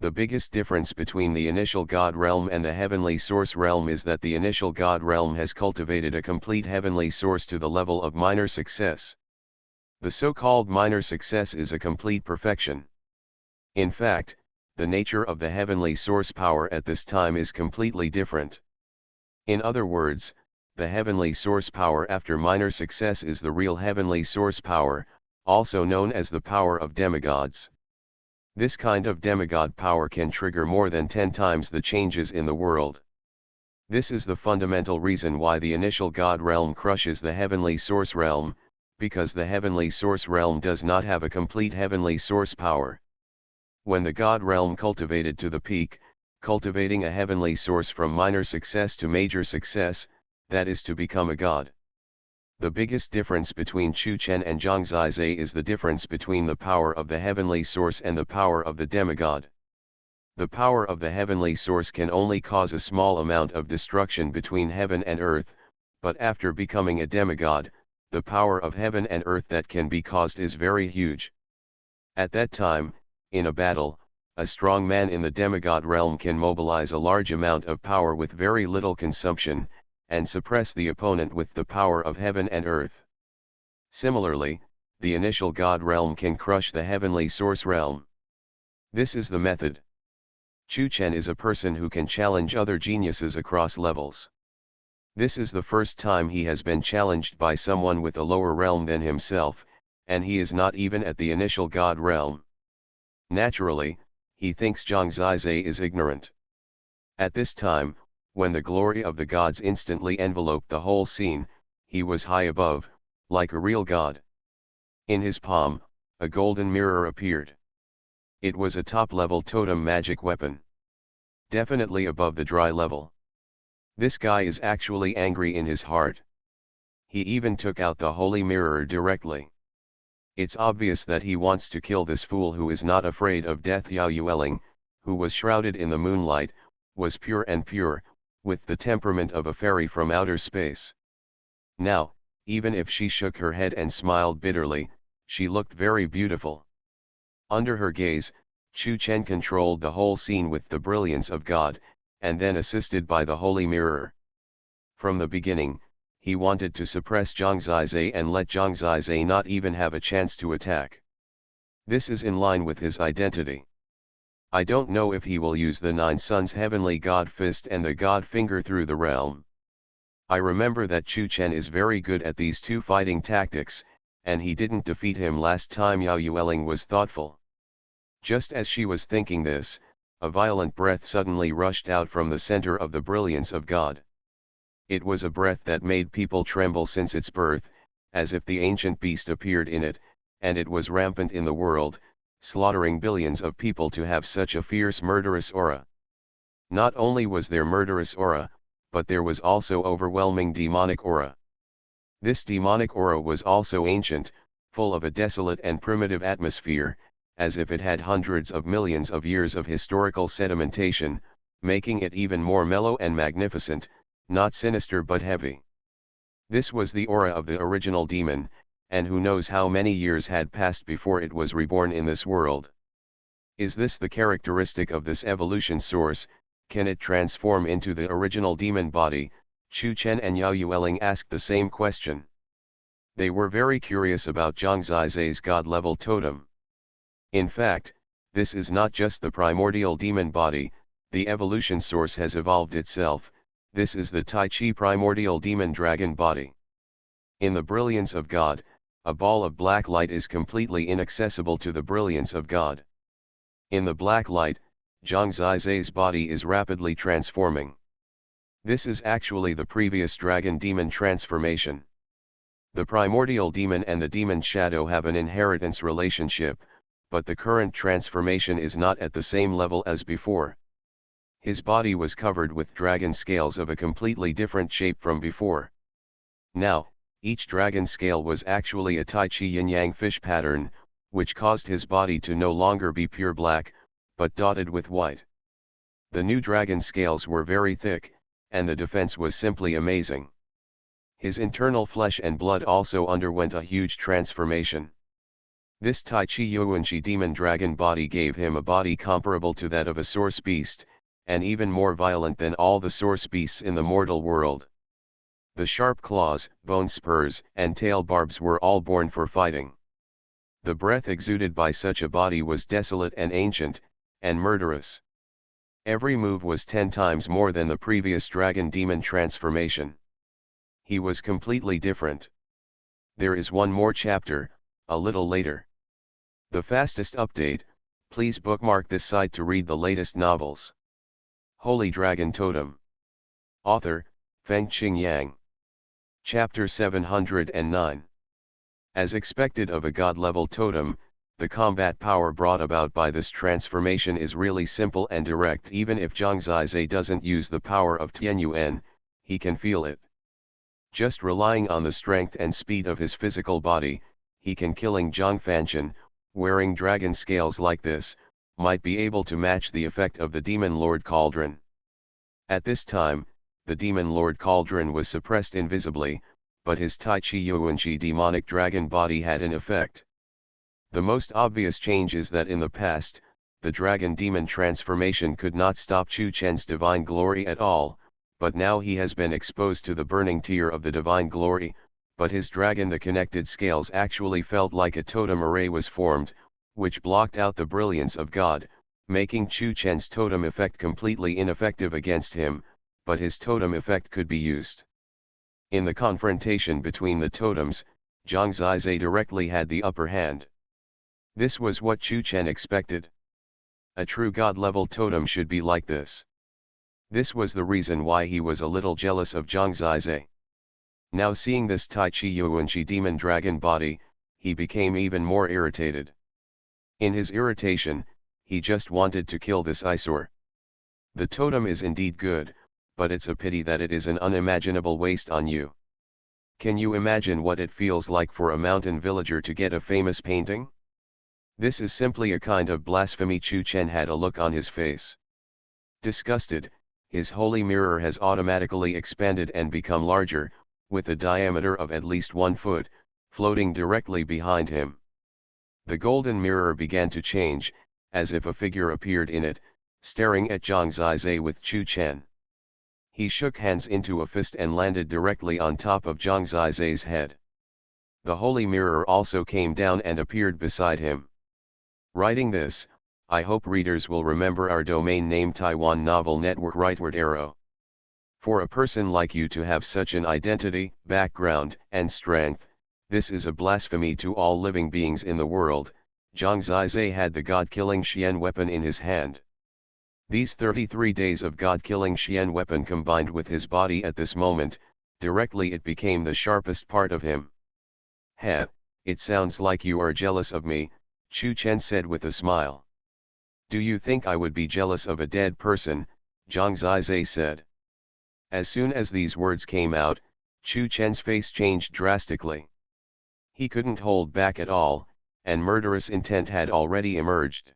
The biggest difference between the initial God realm and the heavenly source realm is that the initial God realm has cultivated a complete heavenly source to the level of minor success. The so-called minor success is a complete perfection. In fact, the nature of the heavenly source power at this time is completely different. In other words, the heavenly source power after minor success is the real heavenly source power, also known as the power of demigods. This kind of demigod power can trigger more than 10 times the changes in the world. This is the fundamental reason why the initial God realm crushes the heavenly source realm, because the heavenly source realm does not have a complete heavenly source power. When the God realm cultivated to the peak, cultivating a heavenly source from minor success to major success, that is to become a god. The biggest difference between Chu Chen and Zhang Zizai is the difference between the power of the heavenly source and the power of the demigod. The power of the heavenly source can only cause a small amount of destruction between heaven and earth, but after becoming a demigod, the power of heaven and earth that can be caused is very huge. At that time, in a battle, a strong man in the demigod realm can mobilize a large amount of power with very little consumption, and suppress the opponent with the power of heaven and earth. Similarly, the initial God realm can crush the heavenly source realm. This is the method. Chu Chen is a person who can challenge other geniuses across levels. This is the first time he has been challenged by someone with a lower realm than himself, and he is not even at the initial God realm. Naturally, he thinks Zhang Zizai is ignorant. At this time, when the glory of the gods instantly enveloped the whole scene, he was high above, like a real god. In his palm, a golden mirror appeared. It was a top-level totem magic weapon. Definitely above the dry level. This guy is actually angry in his heart. He even took out the holy mirror directly. It's obvious that he wants to kill this fool who is not afraid of death. Yao Yueling, who was shrouded in the moonlight, was pure and pure, with the temperament of a fairy from outer space. Now, even if she shook her head and smiled bitterly, she looked very beautiful. Under her gaze, Chu Chen controlled the whole scene with the brilliance of God, and then assisted by the holy mirror. From the beginning, he wanted to suppress Zhang Zizai and let Zhang Zizai not even have a chance to attack. This is in line with his identity. I don't know if he will use the Nine Suns Heavenly God Fist and the God Finger through the realm. I remember that Chu Chen is very good at these two fighting tactics, and he didn't defeat him last time. Yao Yueling was thoughtful. Just as she was thinking this, a violent breath suddenly rushed out from the center of the brilliance of God. It was a breath that made people tremble since its birth, as if the ancient beast appeared in it, and it was rampant in the world, slaughtering billions of people to have such a fierce murderous aura. Not only was there murderous aura, but there was also overwhelming demonic aura. This demonic aura was also ancient, full of a desolate and primitive atmosphere, as if it had hundreds of millions of years of historical sedimentation, making it even more mellow and magnificent, not sinister but heavy. This was the aura of the original demon, and who knows how many years had passed before it was reborn in this world. Is this the characteristic of this evolution source? Can it transform into the original demon body? Chu Chen and Yao Yueling asked the same question. They were very curious about Zhang Zizai's god-level totem. In fact, this is not just the primordial demon body, the evolution source has evolved itself. This is the Tai Chi primordial demon dragon body. In the brilliance of God, a ball of black light is completely inaccessible to the brilliance of God. In the black light, Zhang Zizai's body is rapidly transforming. This is actually the previous dragon demon transformation. The primordial demon and the demon shadow have an inheritance relationship, but the current transformation is not at the same level as before. His body was covered with dragon scales of a completely different shape from before. Now, each dragon scale was actually a Tai Chi yin-yang fish pattern, which caused his body to no longer be pure black, but dotted with white. The new dragon scales were very thick, and the defense was simply amazing. His internal flesh and blood also underwent a huge transformation. This Tai Chi Yuanqi demon dragon body gave him a body comparable to that of a source beast, and even more violent than all the source beasts in the mortal world. The sharp claws, bone spurs, and tail barbs were all born for fighting. The breath exuded by such a body was desolate and ancient, and murderous. Every move was 10 times more than the previous dragon demon transformation. He was completely different. There is one more chapter, a little later. The fastest update, please bookmark this site to read the latest novels. Holy Dragon Totem. Author, Fengqing Yang. Chapter 709. As expected of a god-level totem, the combat power brought about by this transformation is really simple and direct. Even if Zhang Zizai doesn't use the power of Tianyuan, he can feel it. Just relying on the strength and speed of his physical body, he can killing Zhang Fanchen, wearing dragon scales like this, might be able to match the effect of the Demon Lord Cauldron. At this time, the Demon Lord Cauldron was suppressed invisibly, but his Tai Chi Yuanqi demonic dragon body had an effect. The most obvious change is that in the past, the dragon demon transformation could not stop Chu Chen's divine glory at all, but now he has been exposed to the burning tear of the divine glory, but his dragon the connected scales actually felt like a totem array was formed, which blocked out the brilliance of God, making Chu Chen's totem effect completely ineffective against him, but his totem effect could be used. In the confrontation between the totems, Zhang Zizai directly had the upper hand. This was what Chu Chen expected. A true god-level totem should be like this. This was the reason why he was a little jealous of Zhang Zizai. Now seeing this Tai Chi Yuanqi demon dragon body, he became even more irritated. In his irritation, he just wanted to kill this eyesore. The totem is indeed good, but it's a pity that it is an unimaginable waste on you. Can you imagine what it feels like for a mountain villager to get a famous painting? This is simply a kind of blasphemy. Chu Chen had a look on his face. Disgusted, his holy mirror has automatically expanded and become larger, with a diameter of at least 1 foot, floating directly behind him. The golden mirror began to change, as if a figure appeared in it, staring at Zhang Zizai with Chu Chen. He shook hands into a fist and landed directly on top of Zhang Zizai's head. The holy mirror also came down and appeared beside him. Writing this, I hope readers will remember our domain name Taiwan Novel Network Rightward Arrow. For a person like you to have such an identity, background, and strength, this is a blasphemy to all living beings in the world. Zhang Zizai had the god-killing Xian weapon in his hand. These 33 days of god-killing Xian weapon combined with his body at this moment, directly it became the sharpest part of him. Heh, it sounds like you are jealous of me, Chu Chen said with a smile. Do you think I would be jealous of a dead person? Zhang Zizai said. As soon as these words came out, Chu Chen's face changed drastically. He couldn't hold back at all, and murderous intent had already emerged.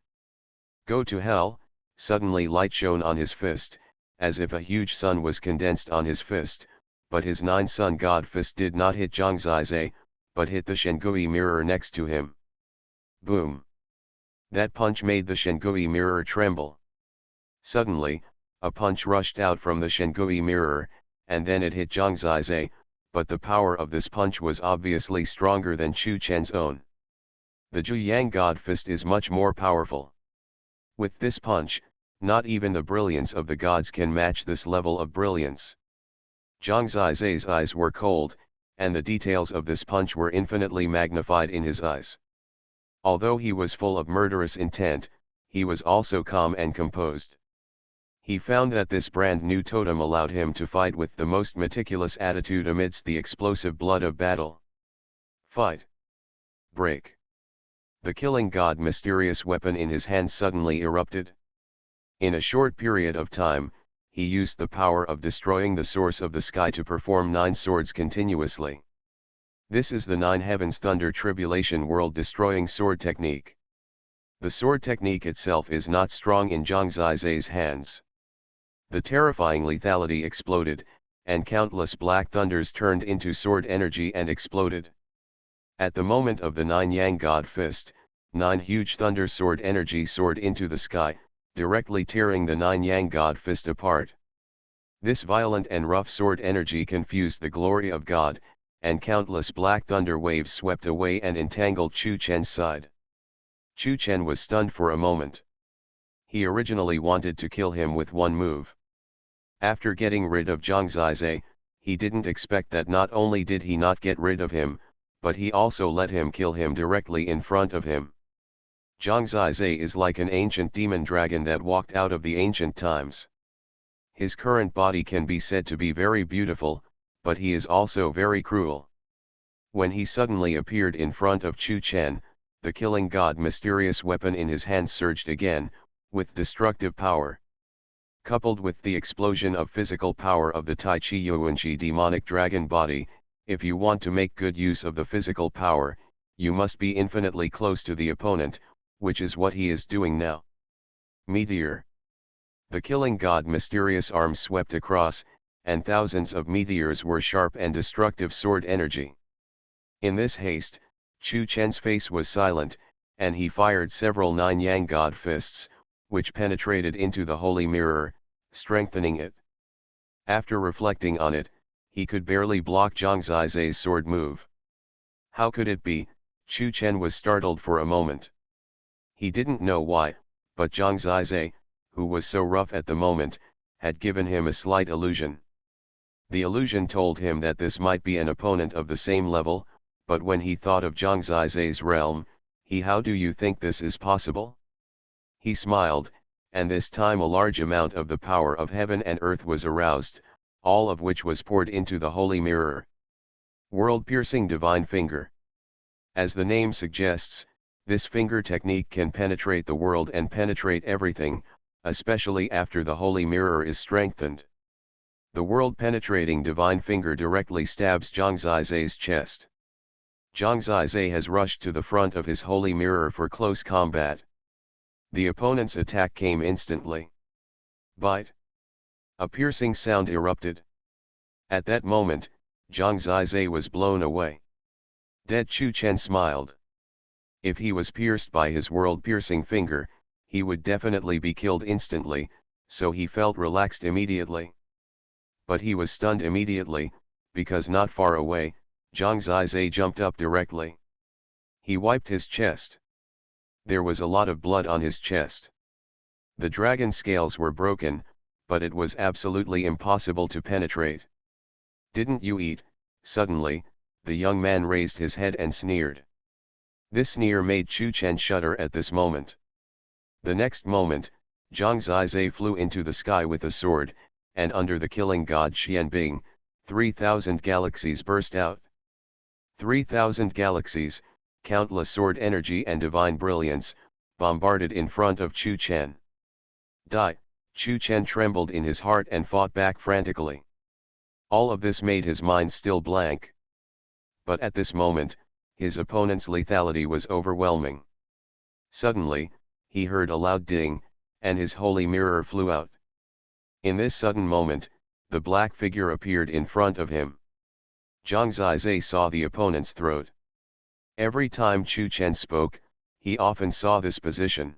Go to hell, suddenly light shone on his fist, as if a huge sun was condensed on his fist, but his nine-sun god fist did not hit Zhang Zizai, but hit the Shengui mirror next to him. Boom! That punch made the Shengui mirror tremble. Suddenly, a punch rushed out from the Shengui mirror, and then it hit Zhang Zizai, but the power of this punch was obviously stronger than Chu Chen's own. The Zhu Yang God Fist is much more powerful. With this punch, not even the brilliance of the gods can match this level of brilliance. Zhang Zizai's eyes were cold, and the details of this punch were infinitely magnified in his eyes. Although he was full of murderous intent, he was also calm and composed. He found that this brand new totem allowed him to fight with the most meticulous attitude amidst the explosive blood of battle. Fight. Break. The killing god mysterious weapon in his hand suddenly erupted. In a short period of time, he used the power of destroying the source of the sky to perform 9 swords continuously. This is the 9 heavens thunder tribulation world destroying sword technique. The sword technique itself is not strong in Zhang Zizai's hands. The terrifying lethality exploded, and countless black thunders turned into sword energy and exploded. At the moment of the 9 Yang God Fist, 9 huge thunder sword energy soared into the sky, directly tearing the 9 Yang God Fist apart. This violent and rough sword energy confused the glory of God, and countless black thunder waves swept away and entangled Chu Chen's side. Chu Chen was stunned for a moment. He originally wanted to kill him with one move. After getting rid of Zhang Zizai, he didn't expect that not only did he not get rid of him, but he also let him kill him directly in front of him. Zhang Zizai is like an ancient demon dragon that walked out of the ancient times. His current body can be said to be very beautiful, but he is also very cruel. When he suddenly appeared in front of Chu Chen, the killing god mysterious weapon in his hand surged again, with destructive power. Coupled with the explosion of physical power of the Tai Chi Yuanqi demonic dragon body, if you want to make good use of the physical power, you must be infinitely close to the opponent, which is what he is doing now. Meteor. The killing god mysterious arm swept across, and thousands of meteors were sharp and destructive sword energy. In this haste, Chu Chen's face was silent, and he fired several 9 Yang God Fists, which penetrated into the holy mirror, strengthening it. After reflecting on it, he could barely block Zhang Zizai's sword move. How could it be? Chu Chen was startled for a moment. He didn't know why, but Zhang Zizai, who was so rough at the moment, had given him a slight illusion. The illusion told him that this might be an opponent of the same level, but when he thought of Zhang Zizai's realm, how do you think this is possible? He smiled, and this time a large amount of the power of heaven and earth was aroused, all of which was poured into the holy mirror. World-piercing divine finger. As the name suggests, this finger technique can penetrate the world and penetrate everything, especially after the holy mirror is strengthened. The world-penetrating divine finger directly stabs Zhang Zizai's chest. Zhang Zizai has rushed to the front of his holy mirror for close combat. The opponent's attack came instantly. Bite. A piercing sound erupted. At that moment, Zhang Zizai was blown away. Dead Chu Chen smiled. If he was pierced by his world-piercing finger, he would definitely be killed instantly, so he felt relaxed immediately. But he was stunned immediately, because not far away, Zhang Zizai jumped up directly. He wiped his chest. There was a lot of blood on his chest. The dragon scales were broken, but it was absolutely impossible to penetrate. Didn't you eat? Suddenly, the young man raised his head and sneered. This sneer made Chu Chen shudder at this moment. The next moment, Zhang Zizai flew into the sky with a sword, and under the killing god Xianbing, 3,000 galaxies burst out. 3,000 galaxies, countless sword energy and divine brilliance, bombarded in front of Chu Chen. Die! Chu Chen trembled in his heart and fought back frantically. All of this made his mind still blank. But at this moment, his opponent's lethality was overwhelming. Suddenly, he heard a loud ding, and his holy mirror flew out. In this sudden moment, the black figure appeared in front of him. Zhang Zizai saw the opponent's throat. Every time Chu Chen spoke, he often saw this position.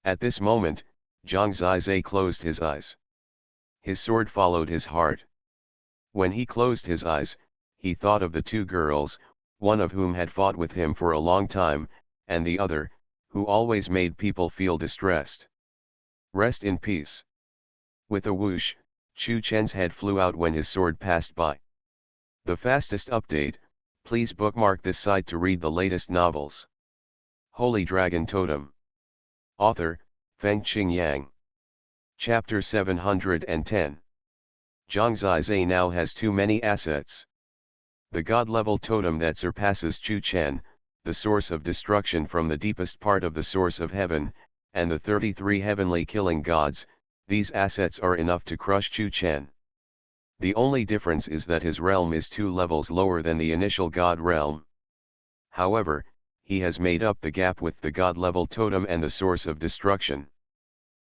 At this moment, Zhang Zizai closed his eyes. His sword followed his heart. When he closed his eyes, he thought of the two girls, one of whom had fought with him for a long time, and the other, who always made people feel distressed. Rest in peace. With a whoosh, Chu Chen's head flew out when his sword passed by. The fastest update, please bookmark this site to read the latest novels. Holy Dragon Totem. Author, Fengqing Yang. Chapter 710. Zhang Zizai now has too many assets. The god-level totem that surpasses Chu Chen, the source of destruction from the deepest part of the source of heaven, and the 33 heavenly killing gods, these assets are enough to crush Chu Chen. The only difference is that his realm is 2 levels lower than the initial god realm. However, he has made up the gap with the god-level totem and the source of destruction.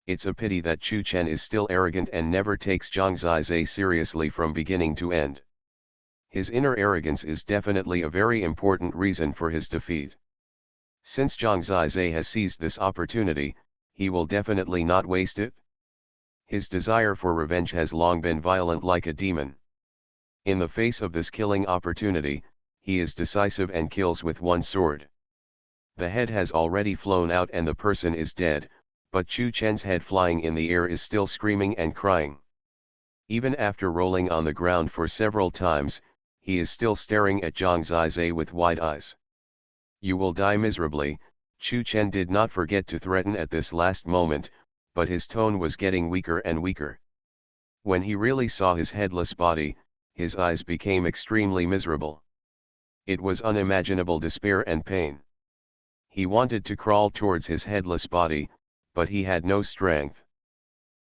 It's a pity that Chu Chen is still arrogant and never takes Zhang Zizai seriously from beginning to end. His inner arrogance is definitely a very important reason for his defeat. Since Zhang Zizai has seized this opportunity, he will definitely not waste it. His desire for revenge has long been violent like a demon. In the face of this killing opportunity, he is decisive and kills with one sword. The head has already flown out and the person is dead, but Chu Chen's head flying in the air is still screaming and crying. Even after rolling on the ground for several times, he is still staring at Zhang Zizai with wide eyes. You will die miserably. Chu Chen did not forget to threaten at this last moment, but his tone was getting weaker and weaker. When he really saw his headless body, his eyes became extremely miserable. It was unimaginable despair and pain. He wanted to crawl towards his headless body, but he had no strength.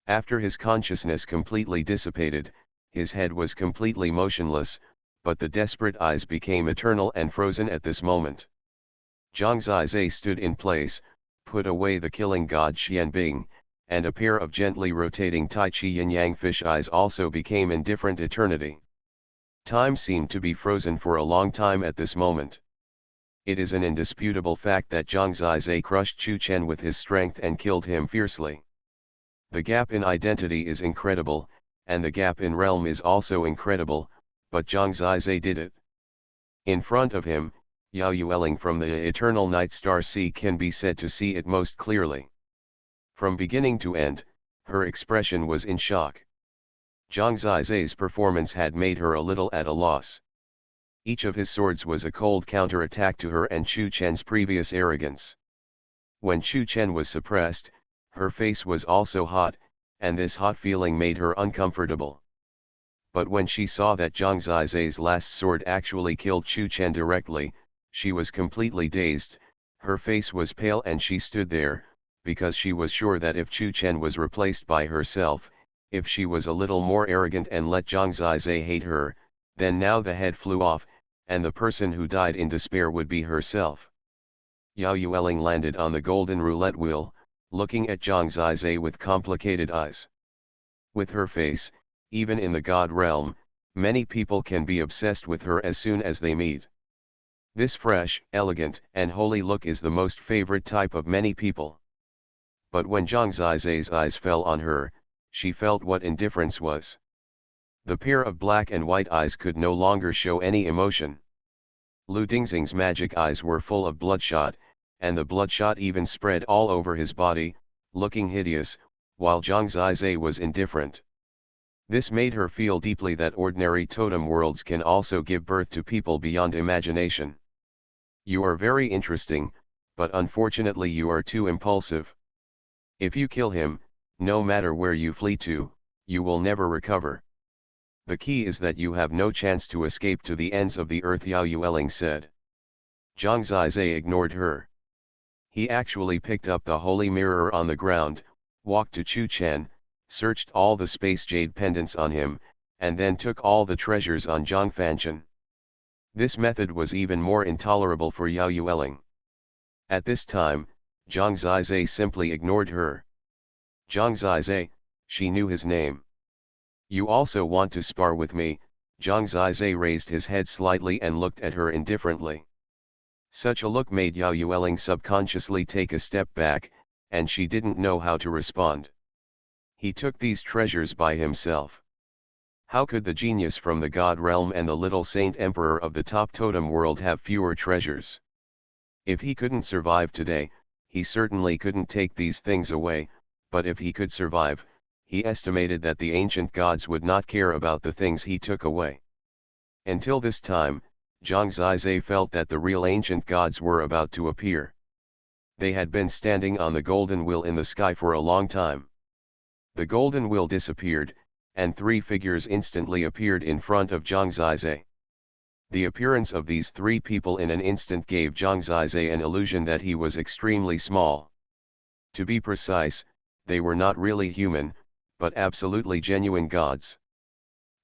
After his consciousness completely dissipated, his head was completely motionless, but the desperate eyes became eternal and frozen at this moment. Zhang Zizai stood in place, put away the killing god Xianbing, and a pair of gently rotating Tai Chi yin-yang fish eyes also became indifferent eternity. Time seemed to be frozen for a long time at this moment. It is an indisputable fact that Zhang Zizai crushed Chu Chen with his strength and killed him fiercely. The gap in identity is incredible, and the gap in realm is also incredible, but Zhang Zizai did it. In front of him, Yao Yueling from the eternal night star sea can be said to see it most clearly. From beginning to end, her expression was in shock. Zhang Zizai's performance had made her a little at a loss. Each of his swords was a cold counterattack to her and Chu Chen's previous arrogance. When Chu Chen was suppressed, her face was also hot, and this hot feeling made her uncomfortable. But when she saw that Zhang Zizai's last sword actually killed Chu Chen directly, she was completely dazed, her face was pale and she stood there, because she was sure that if Chu Chen was replaced by herself, if she was a little more arrogant and let Zhang Zizai hate her, then now the head flew off, and the person who died in despair would be herself. Yao Yueling landed on the golden roulette wheel, looking at Zhang Zizai with complicated eyes. With her face, even in the god realm, many people can be obsessed with her as soon as they meet. This fresh, elegant, and holy look is the most favorite type of many people. But when Zhang Zizai's eyes fell on her, she felt what indifference was. The pair of black and white eyes could no longer show any emotion. Lu Dingxing's magic eyes were full of bloodshot, and the bloodshot even spread all over his body, looking hideous, while Zhang Zizai was indifferent. This made her feel deeply that ordinary totem worlds can also give birth to people beyond imagination. You are very interesting, but unfortunately you are too impulsive. If you kill him, no matter where you flee to, you will never recover. The key is that you have no chance to escape to the ends of the earth, Yao Yueling said. Zhang Zizai ignored her. He actually picked up the holy mirror on the ground, walked to Chu Chen, searched all the space jade pendants on him, and then took all the treasures on Zhang Fanchen. This method was even more intolerable for Yao Yueling. At this time, Zhang Zizai simply ignored her. Zhang Zizai, she knew his name. You also want to spar with me? Zhang Zizai raised his head slightly and looked at her indifferently. Such a look made Yao Yueling subconsciously take a step back, and she didn't know how to respond. He took these treasures by himself. How could the genius from the God realm and the little saint emperor of the top totem world have fewer treasures? If he couldn't survive today, he certainly couldn't take these things away, but if he could survive, he estimated that the ancient gods would not care about the things he took away. Until this time, Zhang Zizai felt that the real ancient gods were about to appear. They had been standing on the golden wheel in the sky for a long time. The golden wheel disappeared, and three figures instantly appeared in front of Zhang Zizai. The appearance of these three people in an instant gave Zhang Zizai an illusion that he was extremely small. To be precise, they were not really human, but absolutely genuine gods.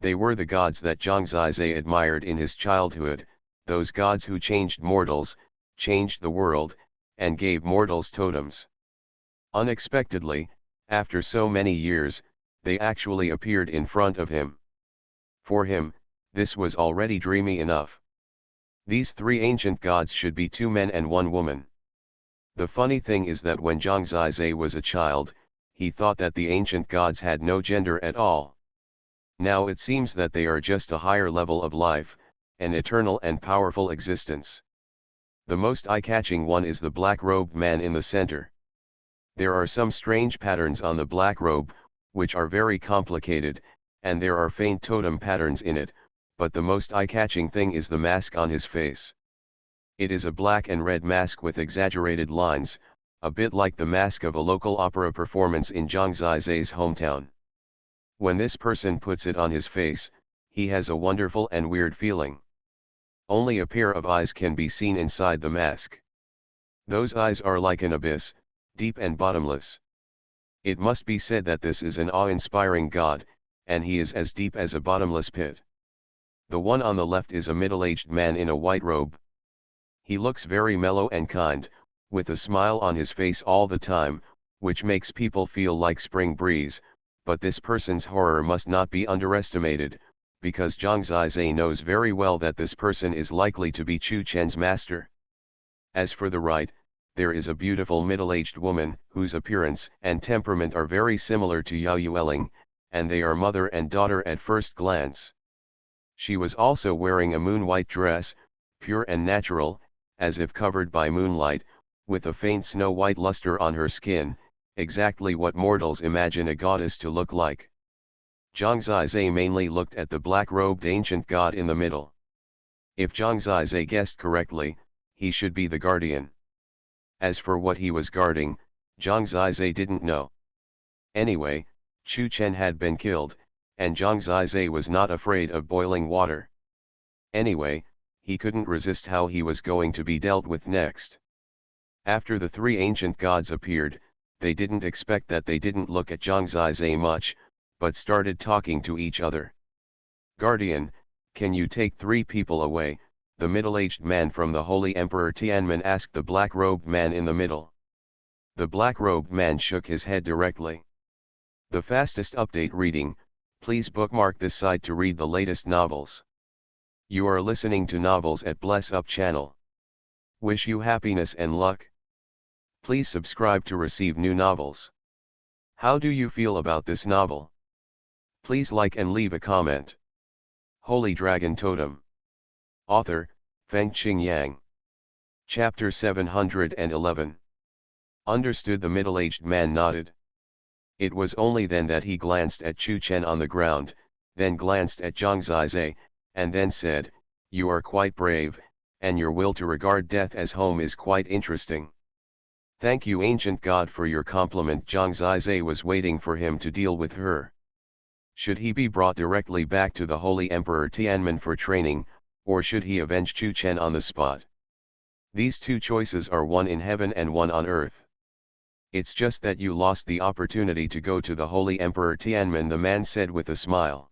They were the gods that Zhang Zizai admired in his childhood, those gods who changed mortals, changed the world, and gave mortals totems. Unexpectedly, after so many years, they actually appeared in front of him. For him, this was already dreamy enough. These three ancient gods should be two men and one woman. The funny thing is that when Zhang Zizai was a child, he thought that the ancient gods had no gender at all. Now it seems that they are just a higher level of life, an eternal and powerful existence. The most eye-catching one is the black-robed man in the center. There are some strange patterns on the black robe, which are very complicated, and there are faint totem patterns in it, but the most eye-catching thing is the mask on his face. It is a black and red mask with exaggerated lines, a bit like the mask of a local opera performance in Zhang Zizai's hometown. When this person puts it on his face, he has a wonderful and weird feeling. Only a pair of eyes can be seen inside the mask. Those eyes are like an abyss, deep and bottomless. It must be said that this is an awe-inspiring god, and he is as deep as a bottomless pit. The one on the left is a middle-aged man in a white robe. He looks very mellow and kind, with a smile on his face all the time, which makes people feel like spring breeze, but this person's horror must not be underestimated, because Zhang Zizai knows very well that this person is likely to be Chu Chen's master. As for the right, there is a beautiful middle-aged woman, whose appearance and temperament are very similar to Yao Yueling, and they are mother and daughter at first glance. She was also wearing a moon-white dress, pure and natural, as if covered by moonlight, with a faint snow-white luster on her skin, exactly what mortals imagine a goddess to look like. Zhang Zizai mainly looked at the black-robed ancient god in the middle. If Zhang Zizai guessed correctly, he should be the guardian. As for what he was guarding, Zhang Zizai didn't know. Anyway, Chu Chen had been killed, and Zhang Zizai was not afraid of boiling water. Anyway, he couldn't resist how he was going to be dealt with next. After the three ancient gods appeared, they didn't expect that they didn't look at Zhang Zizai much, but started talking to each other. "Guardian, can you take three people away?" the middle-aged man from the Holy Emperor Tianmen asked the black-robed man in the middle. The black-robed man shook his head directly. The fastest update reading, please bookmark this site to read the latest novels. You are listening to Novels at Bless Up channel. Wish you happiness and luck. Please subscribe to receive new novels. How do you feel about this novel? Please like and leave a comment. Holy Dragon Totem. Author, Fengqing Yang. Chapter 711. Understood. The middle-aged man nodded. It was only then that he glanced at Chu Chen on the ground, then glanced at Zhang Zizai, and then said, "You are quite brave, and your will to regard death as home is quite interesting." "Thank you, ancient god, for your compliment." Zhang Zizai was waiting for him to deal with her. Should he be brought directly back to the Holy Emperor Tianmen for training, or should he avenge Chu Chen on the spot? These two choices are one in heaven and one on earth. "It's just that you lost the opportunity to go to the Holy Emperor Tianmen," the man said with a smile.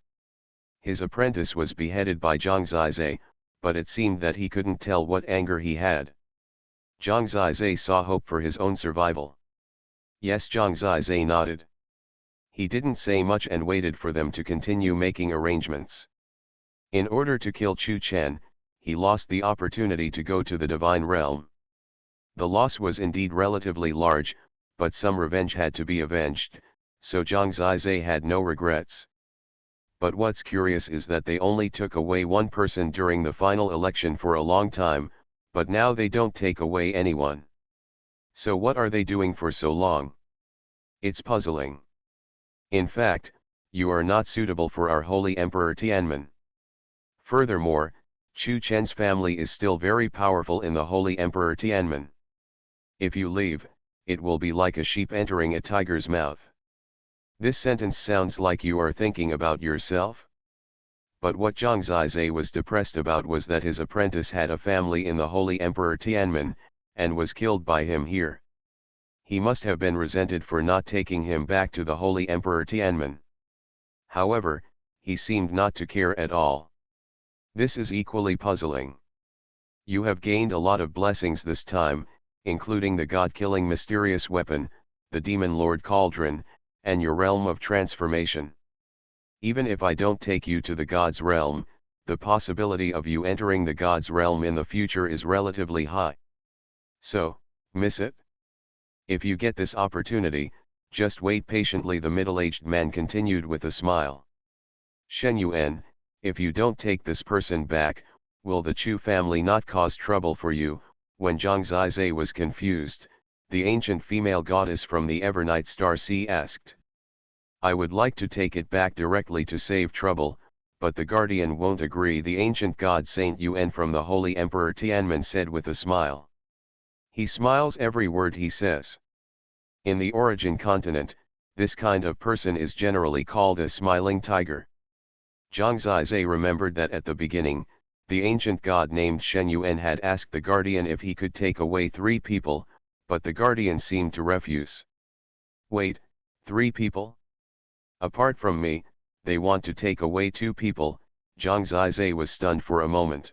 His apprentice was beheaded by Zhang Zizai, but it seemed that he couldn't tell what anger he had. Zhang Zizai saw hope for his own survival. Yes, Zhang Zizai nodded. He didn't say much and waited for them to continue making arrangements. In order to kill Chu Chen, he lost the opportunity to go to the divine realm. The loss was indeed relatively large, but some revenge had to be avenged, so Zhang Zizai had no regrets. But what's curious is that they only took away one person during the final election for a long time, but now they don't take away anyone. So what are they doing for so long? It's puzzling. In fact, you are not suitable for our Holy Emperor Tianmen. Furthermore, Chu Chen's family is still very powerful in the Holy Emperor Tianmen. If you leave, it will be like a sheep entering a tiger's mouth. This sentence sounds like you are thinking about yourself. But what Zhang Zizai was depressed about was that his apprentice had a family in the Holy Emperor Tianmen, and was killed by him here. He must have been resented for not taking him back to the Holy Emperor Tianmen. However, he seemed not to care at all. This is equally puzzling. You have gained a lot of blessings this time, including the god-killing mysterious weapon, the Demon Lord Cauldron, and your realm of transformation. Even if I don't take you to the god's realm, the possibility of you entering the god's realm in the future is relatively high. So, miss it? If you get this opportunity, just wait patiently, the middle-aged man continued with a smile. Xuanhuan, if you don't take this person back, will the Chu family not cause trouble for you? When Zhang Zizai was confused, the ancient female goddess from the Evernight Star Sea asked. I would like to take it back directly to save trouble, but the guardian won't agree, the ancient god Saint Yuan from the Holy Emperor Tianmen said with a smile. He smiles every word he says. In the origin continent, this kind of person is generally called a smiling tiger. Zhang Zizai remembered that at the beginning, the ancient god named Xuanhuan had asked the guardian if he could take away 3 people, but the guardian seemed to refuse. Wait, 3 people? Apart from me, they want to take away 2 people, Zhang Zizai was stunned for a moment.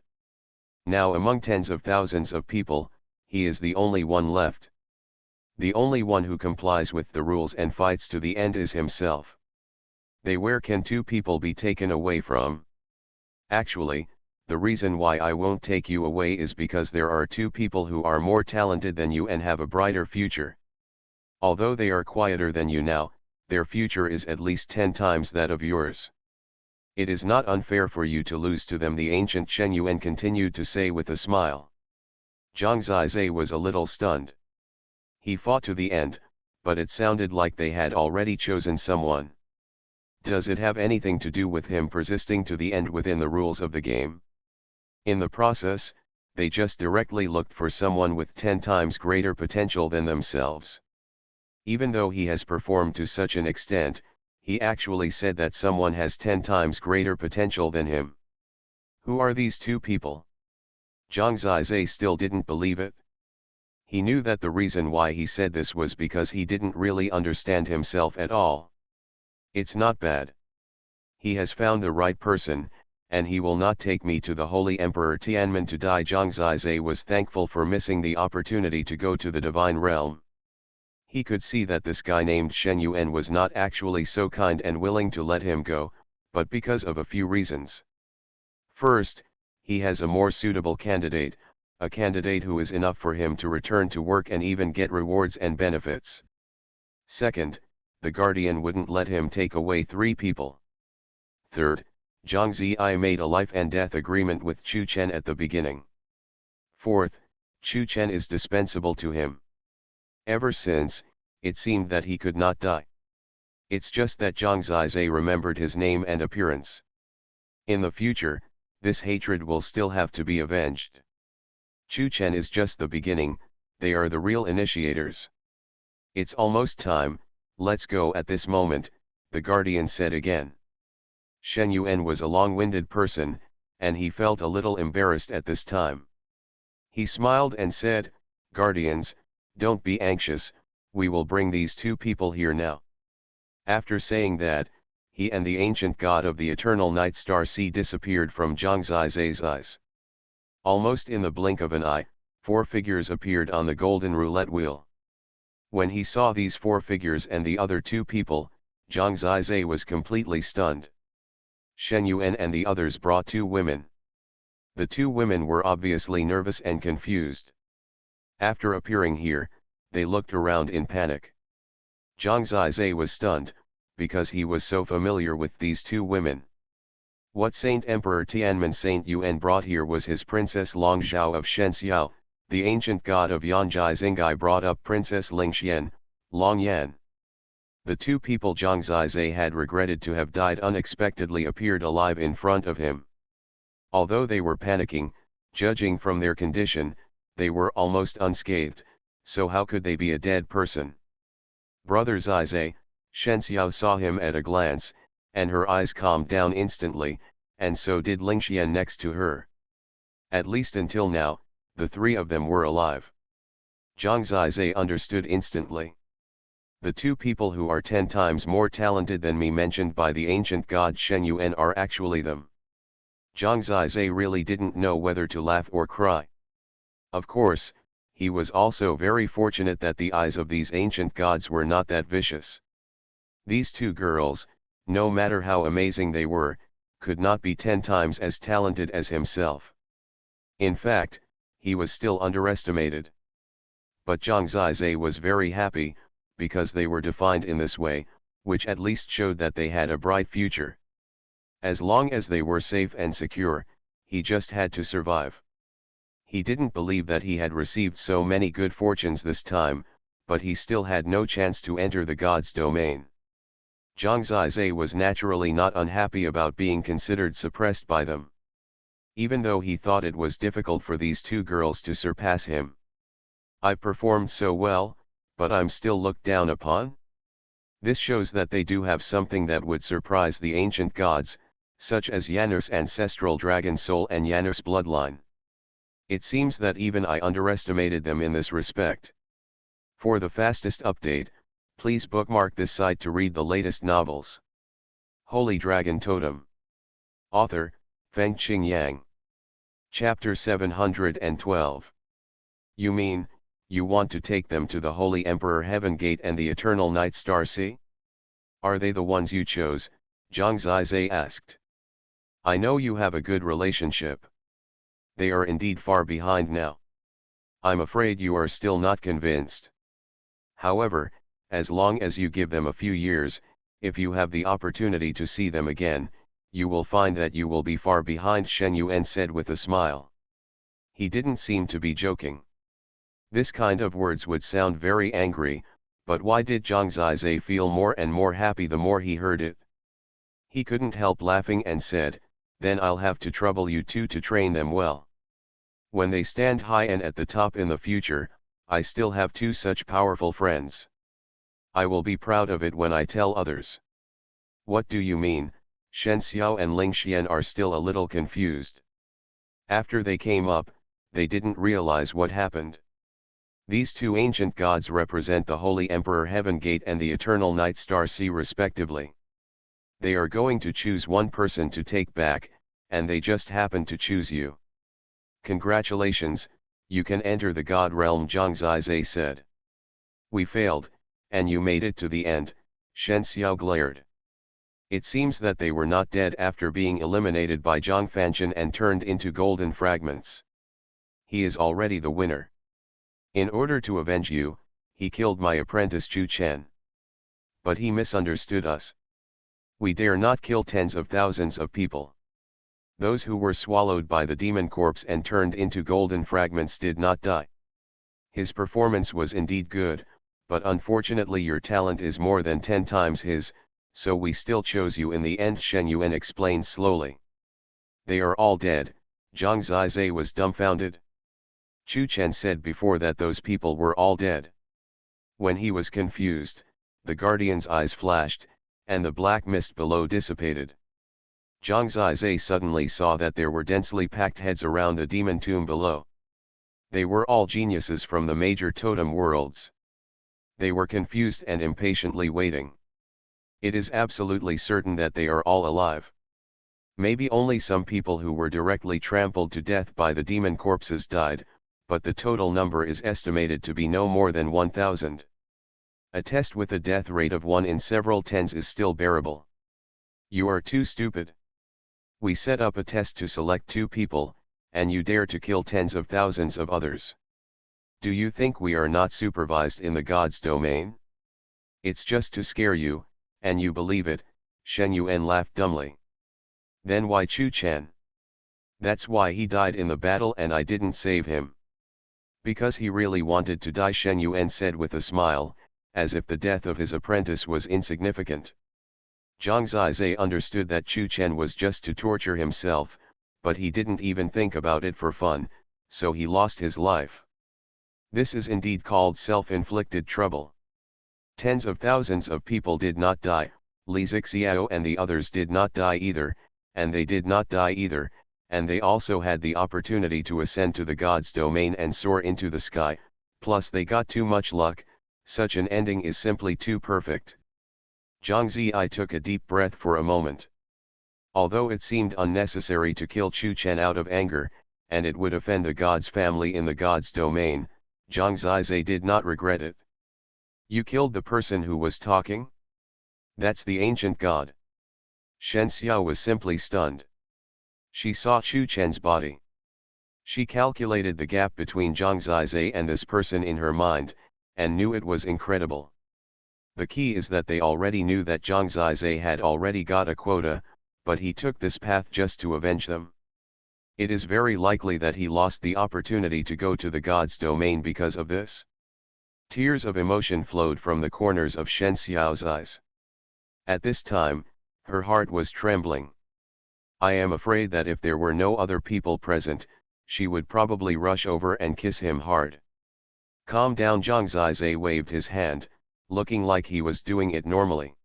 Now among tens of thousands of people, he is the only one left. The only one who complies with the rules and fights to the end is himself. Where can 2 people be taken away from? Actually, the reason why I won't take you away is because there are 2 people who are more talented than you and have a brighter future. Although they are quieter than you now, their future is at least 10 times that of yours. It is not unfair for you to lose to them, the ancient Xuanhuan continued to say with a smile. Zhang Zizai was a little stunned. He fought to the end, but it sounded like they had already chosen someone. Does it have anything to do with him persisting to the end within the rules of the game? In the process, they just directly looked for someone with 10 times greater potential than themselves. Even though he has performed to such an extent, he actually said that someone has 10 times greater potential than him. Who are these 2 people? Zhang Zizai still didn't believe it. He knew that the reason why he said this was because he didn't really understand himself at all. It's not bad. He has found the right person, and he will not take me to the Holy Emperor Tianmen to die. Zhang Zizai was thankful for missing the opportunity to go to the divine realm. He could see that this guy named Xuanhuan was not actually so kind and willing to let him go, but because of a few reasons. First, he has a more suitable candidate, a candidate who is enough for him to return to work and even get rewards and benefits. Second, the guardian wouldn't let him take away 3 people. Third, Zhang Zizai made a life and death agreement with Chu Chen at the beginning. Fourth, Chu Chen is dispensable to him. Ever since, it seemed that he could not die. It's just that Zhang Zizai remembered his name and appearance. In the future, this hatred will still have to be avenged. Chu Chen is just the beginning, they are the real initiators. It's almost time, let's go at this moment, the guardian said again. Xuanhuan was a long-winded person, and he felt a little embarrassed at this time. He smiled and said, Guardians, don't be anxious, we will bring these 2 people here now. After saying that, he and the ancient god of the eternal night star sea disappeared from Zhang Zizai's eyes. Almost in the blink of an eye, 4 figures appeared on the golden roulette wheel. When he saw these 4 figures and the other 2 people, Zhang Zizai was completely stunned. Xuanhuan and the others brought 2 women. The 2 women were obviously nervous and confused. After appearing here, they looked around in panic. Zhang Zizai was stunned, because he was so familiar with these 2 women. What Saint Emperor Tianmen Saint Yuan brought here was his Princess Long Zhao of Shenxiao, the ancient god of Yanjai Xingai brought up Princess Lingxian, Long Yan. The 2 people Zhang Zizai had regretted to have died unexpectedly appeared alive in front of him. Although they were panicking, judging from their condition, they were almost unscathed, so how could they be a dead person? Brother Zizai, Shenxiao saw him at a glance, and her eyes calmed down instantly, and so did Lingxian next to her. At least until now, the 3 of them were alive. Zhang Zizai understood instantly. The 2 people who are 10 times more talented than me mentioned by the ancient god Xuanhuan are actually them. Zhang Zizai really didn't know whether to laugh or cry. Of course, he was also very fortunate that the eyes of these ancient gods were not that vicious. These 2 girls, no matter how amazing they were, could not be 10 times as talented as himself. In fact, he was still underestimated. But Zhang Zizai was very happy, because they were defined in this way, which at least showed that they had a bright future. As long as they were safe and secure, he just had to survive. He didn't believe that he had received so many good fortunes this time, but he still had no chance to enter the god's domain. Zhang Zizai was naturally not unhappy about being considered suppressed by them. Even though he thought it was difficult for these 2 girls to surpass him. I performed so well, but I'm still looked down upon? This shows that they do have something that would surprise the ancient gods, such as Yanus' ancestral dragon soul and Yanus' bloodline. It seems that even I underestimated them in this respect. For the fastest update, please bookmark this site to read the latest novels. Holy Dragon Totem. Author, Fengqing Yang. Chapter 712. You mean, you want to take them to the Holy Emperor Heaven Gate and the Eternal Night Star Sea? Are they the ones you chose? Zhang Zizai asked. I know you have a good relationship. They are indeed far behind now. I'm afraid you are still not convinced. However, as long as you give them a few years, if you have the opportunity to see them again, you will find that you will be far behind, Xuanhuan said with a smile. He didn't seem to be joking. This kind of words would sound very angry, but why did Zhang Zizai feel more and more happy the more he heard it? He couldn't help laughing and said, then I'll have to trouble you 2 to train them well. When they stand high and at the top in the future, I still have 2 such powerful friends. I will be proud of it when I tell others. What do you mean? Shen Xiao and Ling Xian are still a little confused. After they came up, they didn't realize what happened. These 2 ancient gods represent the Holy Emperor Heaven Gate and the Eternal Night Star Sea respectively. They are going to choose one person to take back, and they just happen to choose you. Congratulations, you can enter the God realm, Zhang Zizai said. We failed, and you made it to the end, Shen Xiao glared. It seems that they were not dead after being eliminated by Zhang Fanchen and turned into golden fragments. He is already the winner. In order to avenge you, he killed my apprentice Chu Chen. But he misunderstood us. We dare not kill tens of thousands of people. Those who were swallowed by the demon corpse and turned into golden fragments did not die. His performance was indeed good, but unfortunately your talent is more than 10 times his, so we still chose you in the end, Xuanhuan explained slowly. They are all dead. Zhang Zizai was dumbfounded. Chu Chen said before that those people were all dead. When he was confused, the guardian's eyes flashed, and the black mist below dissipated. Zhang Zizai suddenly saw that there were densely packed heads around the demon tomb below. They were all geniuses from the major totem worlds. They were confused and impatiently waiting. It is absolutely certain that they are all alive. Maybe only some people who were directly trampled to death by the demon corpses died, but the total number is estimated to be no more than 1,000. A test with a death rate of 1 in several tens is still bearable. You are too stupid. We set up a test to select 2 people, and you dare to kill tens of thousands of others. Do you think we are not supervised in the God's domain? It's just to scare you, and you believe it. Xuanhuan laughed dumbly. Then why Chu Chan? That's why he died in the battle and I didn't save him. Because he really wanted to die, Xuanhuan said with a smile, as if the death of his apprentice was insignificant. Zhang Zizai understood that Chu Chen was just to torture himself, but he didn't even think about it for fun, so he lost his life. This is indeed called self-inflicted trouble. Tens of thousands of people did not die, Li Zixiao and the others did not die either, and they did not die either, and they also had the opportunity to ascend to the God's domain and soar into the sky, plus they got too much luck. Such an ending is simply too perfect. Zhang Ziyai took a deep breath for a moment. Although it seemed unnecessary to kill Chu Chen out of anger, and it would offend the God's family in the God's domain, Zhang Zizai did not regret it. You killed the person who was talking? That's the ancient god. Shen Xiao was simply stunned. She saw Chu Chen's body. She calculated the gap between Zhang Zizai and this person in her mind, and knew it was incredible. The key is that they already knew that Zhang Zizai had already got a quota, but he took this path just to avenge them. It is very likely that he lost the opportunity to go to the God's domain because of this. Tears of emotion flowed from the corners of Shen Xiao's eyes. At this time, her heart was trembling. I am afraid that if there were no other people present, she would probably rush over and kiss him hard. Calm down, Zhang Zizai waved his hand, looking like he was doing it normally.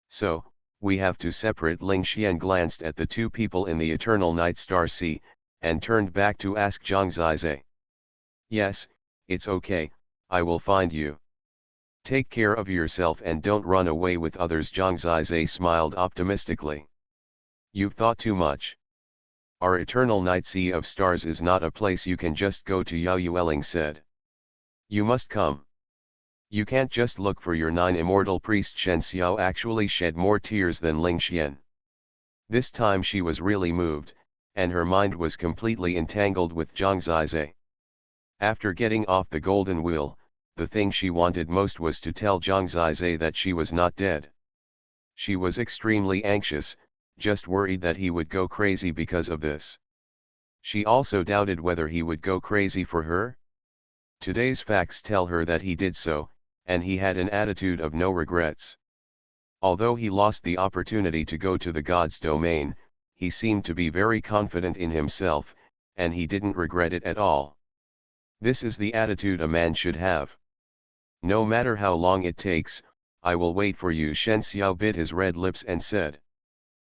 So, we have to separate. Ling Xian glanced at the 2 people in the eternal night star sea, and turned back to ask Zhang Zizai. Yes, it's okay, I will find you. Take care of yourself and don't run away with others. Zhang Zizai smiled optimistically. You've thought too much. Our eternal night sea of stars is not a place you can just go to, Yao Yueling said. You must come. You can't just look for your 9 immortal priests. Shen Xiao actually shed more tears than Ling Xian. This time she was really moved, and her mind was completely entangled with Zhang Zizai. After getting off the golden wheel, the thing she wanted most was to tell Zhang Zizai that she was not dead. She was extremely anxious, just worried that he would go crazy because of this. She also doubted whether he would go crazy for her. Today's facts tell her that he did so, and he had an attitude of no regrets. Although he lost the opportunity to go to the God's domain, he seemed to be very confident in himself, and he didn't regret it at all. This is the attitude a man should have. No matter how long it takes, I will wait for you. Shen Xiao bit his red lips and said.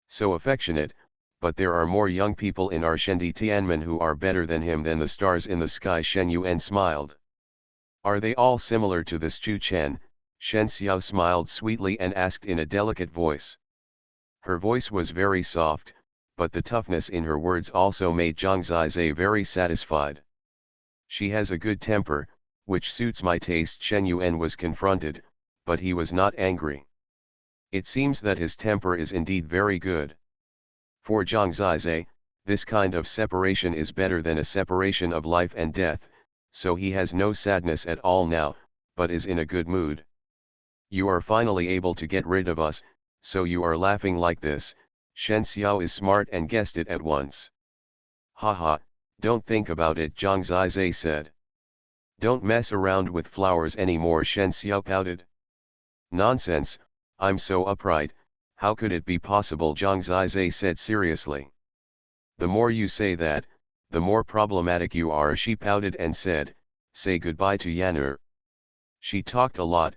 So affectionate, but there are more young people in our Shendi Tianmen who are better than him than the stars in the sky. Shen Yuan smiled. Are they all similar to this Chu Chen? Shen Xiao smiled sweetly and asked in a delicate voice. Her voice was very soft, but the toughness in her words also made Zhang Zizai very satisfied. She has a good temper, which suits my taste. Shen Yuan was confronted, but he was not angry. It seems that his temper is indeed very good. For Zhang Zizai, this kind of separation is better than a separation of life and death, so he has no sadness at all now, but is in a good mood. You are finally able to get rid of us, so you are laughing like this. Shen Xiao is smart and guessed it at once. Haha, don't think about it, Zhang Zizai said. Don't mess around with flowers anymore, Shen Xiao pouted. Nonsense, I'm so upright, how could it be possible, Zhang Zizai said seriously. The more you say that, the more problematic you are, she pouted and said, say goodbye to Yan'er. She talked a lot,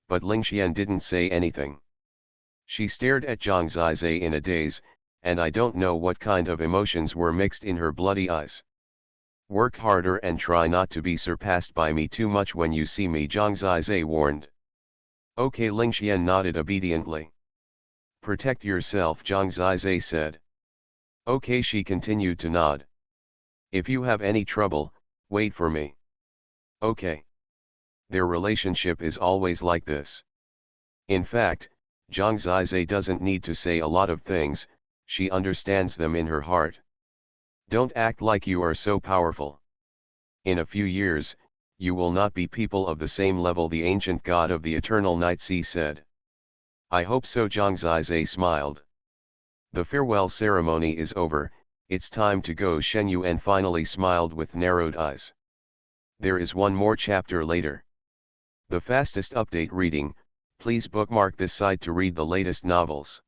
but Ling Xian didn't say anything. She stared at Zhang Zizai in a daze, and I don't know what kind of emotions were mixed in her bloody eyes. Work harder and try not to be surpassed by me too much when you see me, Zhang Zizai warned. Okay, Ling Xian nodded obediently. Protect yourself, Zhang Zizai said. Okay, she continued to nod. If you have any trouble, wait for me. Okay. Their relationship is always like this. In fact, Zhang Zize doesn't need to say a lot of things, she understands them in her heart. Don't act like you are so powerful. In a few years, you will not be people of the same level, the ancient god of the eternal night sea said. I hope so, Zhang Zize smiled. The farewell ceremony is over, it's time to go, Xuanhuan finally smiled with narrowed eyes. There is one more chapter later. The fastest update reading, please bookmark this site to read the latest novels.